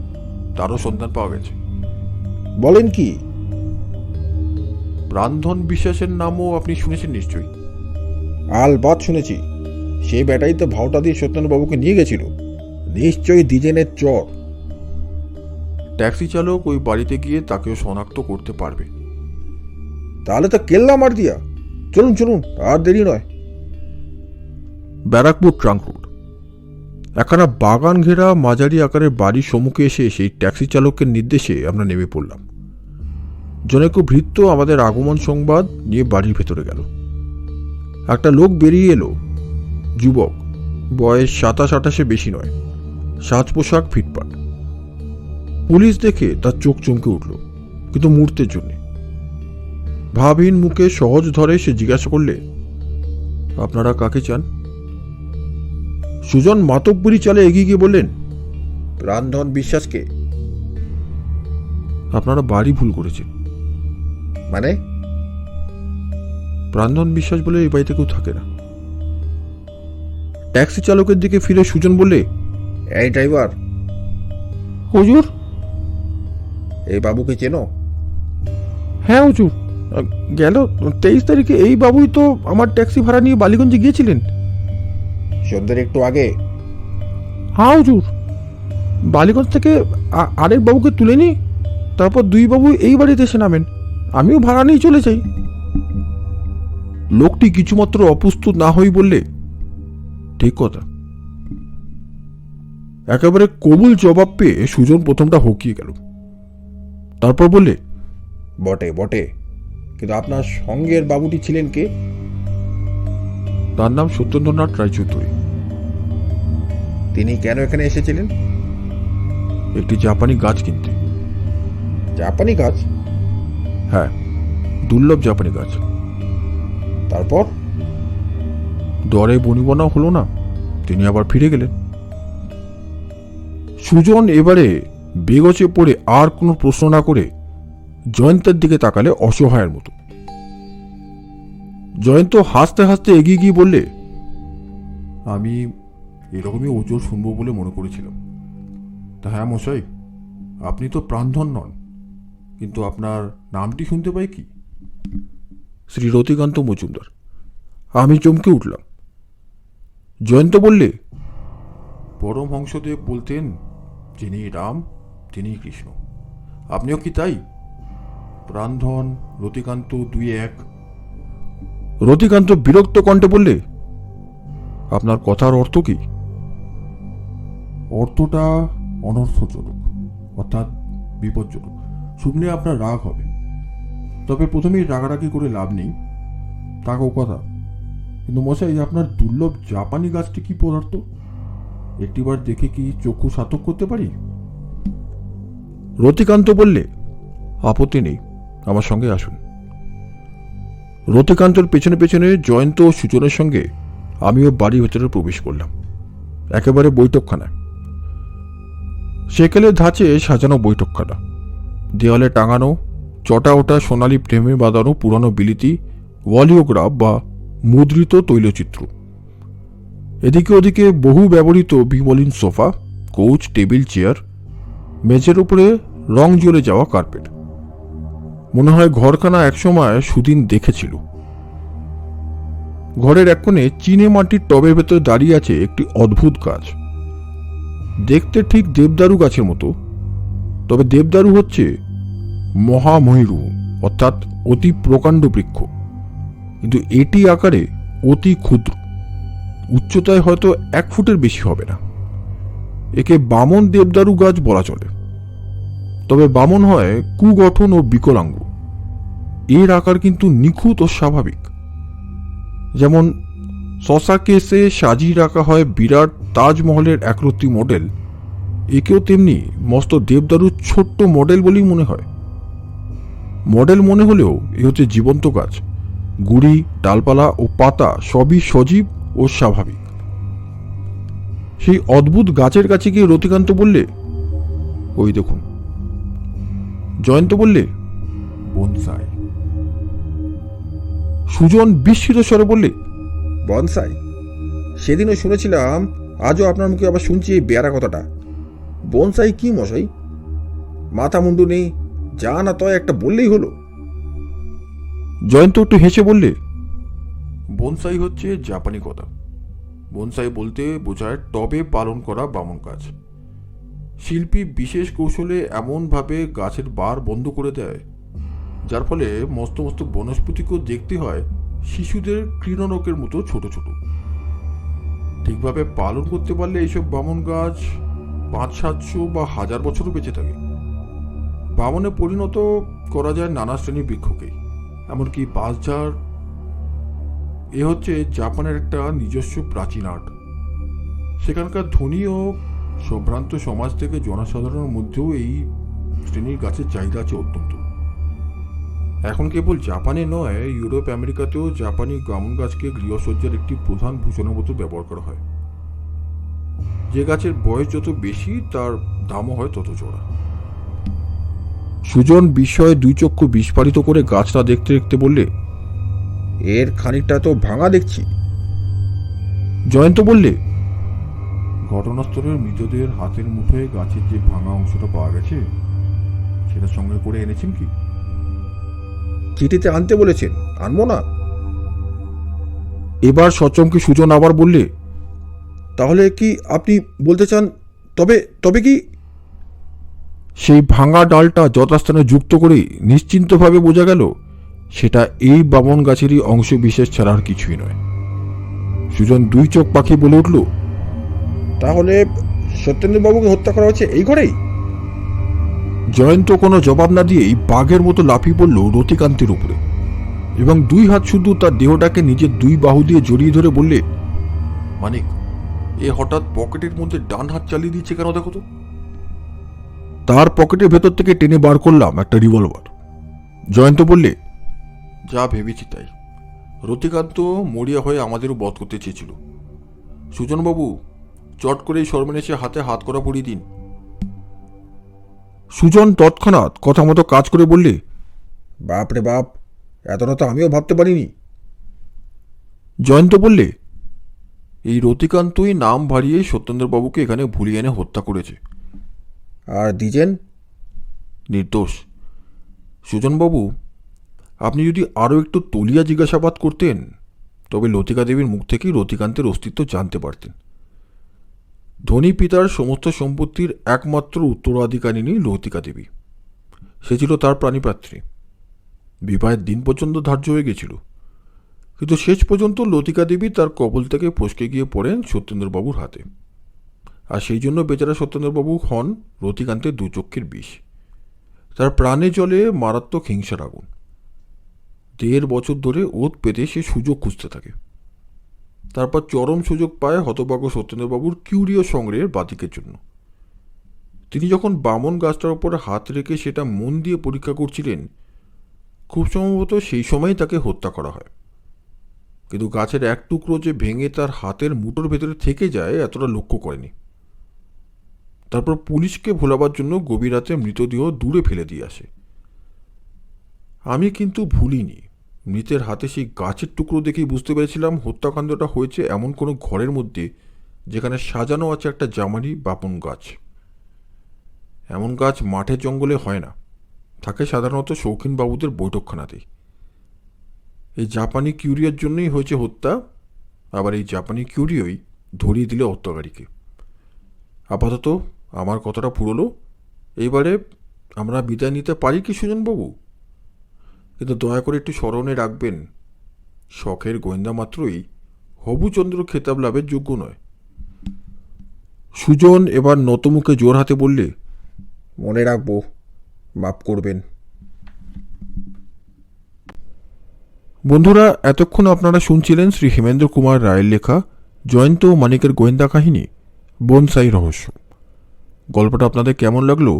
তারও সন্ধান পাওয়া গেছে। বলেন কি? প্রাণধন বিশ্বাসের নামও আপনি শুনেছেন নিশ্চয়ই? আলবাত শুনেছি। সেই বেটাই তো ভাওটা দিয়ে সত্যেন্দ্রবাবুকে নিয়ে গেছিল। নিশ্চয়ই দ্বিজেনের চর। ট্যাক্সি চালক ওই বাড়িতে গিয়ে তাকেও শনাক্ত করতে পারবে। তাহলে তো কেল্লা মার দিয়া। চলুন চলুন, আর দেরি নয়। Barrackpore trunk road. একখানা বাগান ঘেরা মাঝারি আকারের বাড়ির সম্মুখে এসে সেই ট্যাক্সি চালকের নির্দেশে আমরা নেমে পড়লাম। জনৈক ভৃত্য আমাদের আগমন সংবাদ নিয়ে বাড়ির ভেতরে গেল। একটা লোক বেরিয়ে এলো, যুবক, বয়স 27-28 বেশি নয়, সাজ পোশাক ফিটপাট। পুলিশ দেখে তার চোখ চমকে উঠল, কিন্তু মুহূর্তের জন্যে। ভাবহীন মুখে সহজ ধরে সে জিজ্ঞাসা করলে, আপনারা কাকে চান? সুজন মাতব্বরি চালে এগিয়ে গিয়ে বললেন, প্রাণধন বিশ্বাসকে। আপনারা বাড়ি ভুল করেছেন। মানে? প্রাণধন বিশ্বাস বলে এই বাড়িতে কেউ থাকে না। ট্যাক্সি চালকের দিকে ফিরে সুজন বললে, এই ড্রাইভার। হুজুর। এই বাবুকে চেনো? হ্যাঁ হুজুর, গেল 23 তারিখে এই বাবুই তো আমার ট্যাক্সি ভাড়া নিয়ে বালিগঞ্জে গিয়েছিলেন। সন্ধ্যের একটু আগে? হ্যাঁ হুজুর, বালিগঞ্জ থেকে আরেক বাবুকে তুলে নিই, তারপর দুই বাবু এই বাড়িতে এসে নামেন। আমিও ভাড়া নিয়ে চলে যাই। লোকটি কিছুমাত্র অপ্রস্তুত না হয়ে বললে, ঠিক কথা। একেবারে কবুল জবাব পেয়ে সুজন প্রথমটা হকিয়ে গেল। তারপর বললে, বটে বটে, কিন্তু আপনার সঙ্গের বাবুটি ছিলেন কে? তার নাম সত্যেন্দ্রনাথ রায়চৌধুরী। তিনি কেন এখানে এসেছিলেন? একটি জাপানি গাছ কিনতে। জাপানি গাছ? হ্যাঁ, দুর্লভ জাপানি গাছ। তারপর? দরে বনিবনা হলো না, তিনি আবার ফিরে গেলেন। সুজন এবারে বেগচে পড়ে আর কোনো প্রশ্ন না করে জয়ন্তের দিকে তাকালে অসহায়ের মতো। জয়ন্ত হাসতে হাসতে এগিয়ে গিয়ে বললে, আমি এরকমই ওজোর শুনবো বলে মনে করেছিলাম। তা হ্যাঁ মশাই, আপনি তো প্রাণধন নন, কিন্তু আপনার নামটি শুনতে পাই কি? শ্রী রতিকান্ত মজুমদার। আমি চমকে উঠলাম। জয়ন্ত বললে, প্রাণধন, রতিকান্ত 2-1। রতিকান্ত বিরক্ত কণ্ঠে বললে, আপনার কথার অর্থ কি? অর্থটা অনর্থজনক, অর্থাৎ বিপজ্জনক। শুনলে আপনার রাগ হবে, তবে প্রথমেই রাগারাগি করে লাভ নেই, তাকেও কথা। কিন্তু মশাই, আপনার দুর্লভ জাপানি গাছটি কি পদার্থ? একটিবার দেখে কি চক্ষু সার্থক করতে পারি? রতিকান্ত বললে, আপত্তি নেই, আমার সঙ্গে আসুন। রতিকান্তর পেছনে পেছনে জয়ন্ত ও সুজনের সঙ্গে আমিও বাড়ির ভেতরে প্রবেশ করলাম, একেবারে বৈঠকখানায়। সেকেলের ধাঁচে সাজানো বৈঠকখানা, দেওয়ালে টাঙানো চটা ওটা সোনালি প্রেমে বাঁধানো পুরানো বিলিতি ওয়ালিওগ্রাফ বা মুদ্রিত তৈলচিত্র। এদিকে ওদিকে বহু ব্যবহৃত বিমলিন সোফা, কোচ, টেবিল, চেয়ার, মেঝের উপরে রং জ্বলে যাওয়া কার্পেট। মনে হয় ঘরখানা একসময় সুদিন দেখেছিল। ঘরের এক কোণে চিনে মাটির টবের ভেতর দাঁড়িয়ে আছে একটি অদ্ভুত গাছ, দেখতে ঠিক দেবদারু গাছের মতো। তবে দেবদারু হচ্ছে মহামহিরু, অর্থাৎ অতি প্রকাণ্ড বৃক্ষ, কিন্তু এটি আকারে অতি ক্ষুদ্র, উচ্চতায় হয়তো 1 ফুটের বেশি হবে না। একে বামন দেবদারু গাছ বলা চলে। তবে বামন হয় কুগঠন ও বিকলাঙ্গ, এর আকার কিন্তু নিখুঁত ও স্বাভাবিক। যেমন শশা কেসে সাজিয়ে রাখা হয় বিরাট তাজমহলের একরত্তি মডেল, একেও তেমনি মস্ত দেবদারুর ছোট্ট মডেল বলেই মনে হয়। মডেল মনে হলেও এ হচ্ছে জীবন্ত গাছ, গুড়ি, ডালপালা ও পাতা সবই সজীব ও স্বাভাবিক। সেই অদ্ভুত গাছের কাছে গিয়ে রতিকান্ত বললে, ওই দেখুন। জয়ন্ত বললে, বনসাই। সুজন বিস্মিত স্বরে বললে, বনসাই? সেদিনও শুনেছিলাম, আজও আপনার মুখে আবার শুনছি এই বেয়ারা কথাটা। বনসাই কি মশাই? মাথা মুন্ডু নেই, যা না তয় একটা বললেই হলো। জয়ন্ত একটু হেসে বললে, বনসাই হচ্ছে জাপানি কথা। বনসাই বলতে বোঝায় টবে পালন করা বামন গাছ। শিল্পী বিশেষ কৌশলে এমনভাবে গাছের বার বন্ধ করে দেয়, যার ফলে মস্ত মস্ত বনস্পতিকেও দেখতে হয় শিশুদের ক্রীড়নকের মতো ছোট ছোট। ঠিকভাবে পালন করতে পারলে এইসব বামন গাছ 500-700 বা 1000 বছরও বেঁচে থাকে। বামনে পরিণত করা যায় নানা শ্রেণীর বৃক্ষকে, এমনকি বাঁশঝাড়। এ হচ্ছে জাপানের একটা নিজস্ব প্রাচীন আর্ট। সেখানকার ধনী ও সম্ভ্রান্ত সমাজ থেকে জনসাধারণের মধ্যেও এই শ্রেণীর গাছের চাহিদা আছে অত্যন্ত। এখন কেবল জাপানে নয়, ইউরোপ আমেরিকাতেও জাপানি বামন গাছকে গৃহসজ্জার একটি প্রধান ভূষণের মতো ব্যবহার করা হয়। যে গাছের বয়স যত বেশি, তার দামও হয় তত চড়া। সুজন বিস্ময়ে 2 চক্ষু বিস্ফারিত করে গাছটা দেখতে দেখতে বললে, এর খানিকটা তো ভাঙা দেখছি। জয়ন্ত বললে, ঘটনাস্থলের মৃতদের হাতের মুঠোয় গাছের যে ভাঙা অংশটা পাওয়া গেছে, সেটা সঙ্গে করে এনেছেন কি? চিঠিতে আনতে বলেছেন, আনবো না? এবার সচমকে সুজন আবার বললে, তাহলে কি আপনি বলতে চান, তবে তবে কি? সেই ভাঙা ডালটা যথাস্থানে যুক্ত করেই নিশ্চিন্তভাবে বোঝা গেল সেটা এই বামন গাছেরই অংশ বিশেষ ছাড়া আর কিছুই নয়। সুজন 2 চোখ পাখি বলে উঠল, তাহলে সত্যেন্দ্রবাবুকে হত্যা করা হচ্ছে এই ঘরেই? জয়ন্ত কোনো জবাব না দিয়েই বাঘের মতো লাফিয়ে পড়ল রতিকান্তের উপরে এবং 2 হাত শুধু তার দেহটাকে নিজের 2 বাহু দিয়ে জড়িয়ে ধরে বললে, মানিক, এ হঠাৎ পকেটের মধ্যে ডান হাত চালিয়ে দিচ্ছে কেন দেখো তো। তার পকেটের ভেতর থেকে টেনে বার করলাম একটা রিভলভার। জয়ন্ত বললে, যা ভেবেছি তাই। রতিকান্ত মরিয়া হয়ে আমাদেরও বধ করতে চেয়েছিল। সুজনবাবু, চট করে এই সর্বনেশে হাতে হাত করা পরিয়ে দিন। সুজন তৎক্ষণাৎ কথা মতো কাজ করে বললে, বাপ রে বাপ, এতটা তো আমিও ভাবতে পারিনি। জয়ন্ত বললে, এই রতিকান্তই নাম ভারিয়ে সত্যেন্দ্রবাবুকে এখানে ভুলিয়ে এনে হত্যা করেছে। আর দ্বিজেন? নির্দোষ। সুজনবাবু, আপনি যদি আরও একটু তলিয়া জিজ্ঞাসাবাদ করতেন, তবে লতিকা দেবীর মুখ থেকেই রতিকান্তের অস্তিত্ব জানতে পারতেন। ধনী পিতার সমস্ত সম্পত্তির একমাত্র উত্তরাধিকারিণী লতিকা দেবী। সে ছিল তার প্রাণীপাত্রী। বিবাহের দিন পর্যন্ত ধার্য হয়ে গেছিল, কিন্তু শেষ পর্যন্ত লতিকা দেবী তার কবল থেকে ফসকে গিয়ে পড়েন সত্যেন্দ্রবাবুর হাতে। আর সেই জন্য বেচারা সত্যেন্দ্রবাবু হন রতিকান্তের দু চক্ষের বিষ। তার প্রাণে জ্বলে মারাত্মক হিংসার আগুন। 1.5 বছর ধরে ওত পেতে সে সুযোগ খুঁজতে থাকে। তারপর চরম সুযোগ পায় হতভাগ্য সত্যেন্দ্রবাবুর কিউরিও সংগ্রহের বাতিকের জন্য। তিনি যখন বামন গাছটার উপর হাত রেখে সেটা মন দিয়ে পরীক্ষা করছিলেন, খুব সম্ভবত সেই সময়ই তাকে হত্যা করা হয়। কিন্তু গাছের এক টুকরো যে ভেঙে তার হাতের মুঠোর ভেতরে থেকে যায় এতটা লক্ষ্য করেনি। তারপর পুলিশকে ভোলাবার জন্য গভীর রাতে মৃতদেহ দূরে ফেলে দিয়ে আসে। আমি কিন্তু ভুলিনি। মৃতের হাতে সেই গাছের টুকরো দেখেই বুঝতে পেরেছিলাম হত্যাকাণ্ডটা হয়েছে এমন কোনো ঘরের মধ্যে যেখানে সাজানো আছে একটা জামারি বাপন গাছ। এমন গাছ মাঠের জঙ্গলে হয় না, থাকে সাধারণত শৌখিনবাবুদের বৈঠকখানাতেই। এই জাপানি কিউরিয়ার জন্যই হয়েছে হত্যা, আবার এই জাপানি কিউরিওই ধরিয়ে দিলে হত্যাকারীকে। আপাতত আমার কথাটা ফুরলো। এইবারে আমরা বিদায় নিতে পারি কি সুজনবাবু? কিন্তু দয়া করে একটু স্মরণে রাখবেন, শখের গোয়েন্দা মাত্রই হবুচন্দ্র খেতাব লাভের যোগ্য নয়। সুজন এবার নতমুখে জোর হাতে বললে, মনে রাখবো, মাপ করবেন। বন্ধুরা, এতক্ষণ আপনারা শুনছিলেন শ্রী হেমেন্দ্র কুমার রায়ের লেখা জয়ন্ত ও মানিকের গোয়েন্দা কাহিনী বনসাই রহস্য। গল্পটা আপনাদের কেমন লাগলো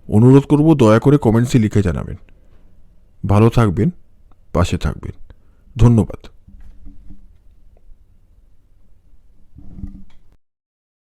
অনুরোধ করব দয়া করে কমেন্টসে লিখে জানাবেন। ভালো থাকবেন, পাশে থাকবেন। ধন্যবাদ।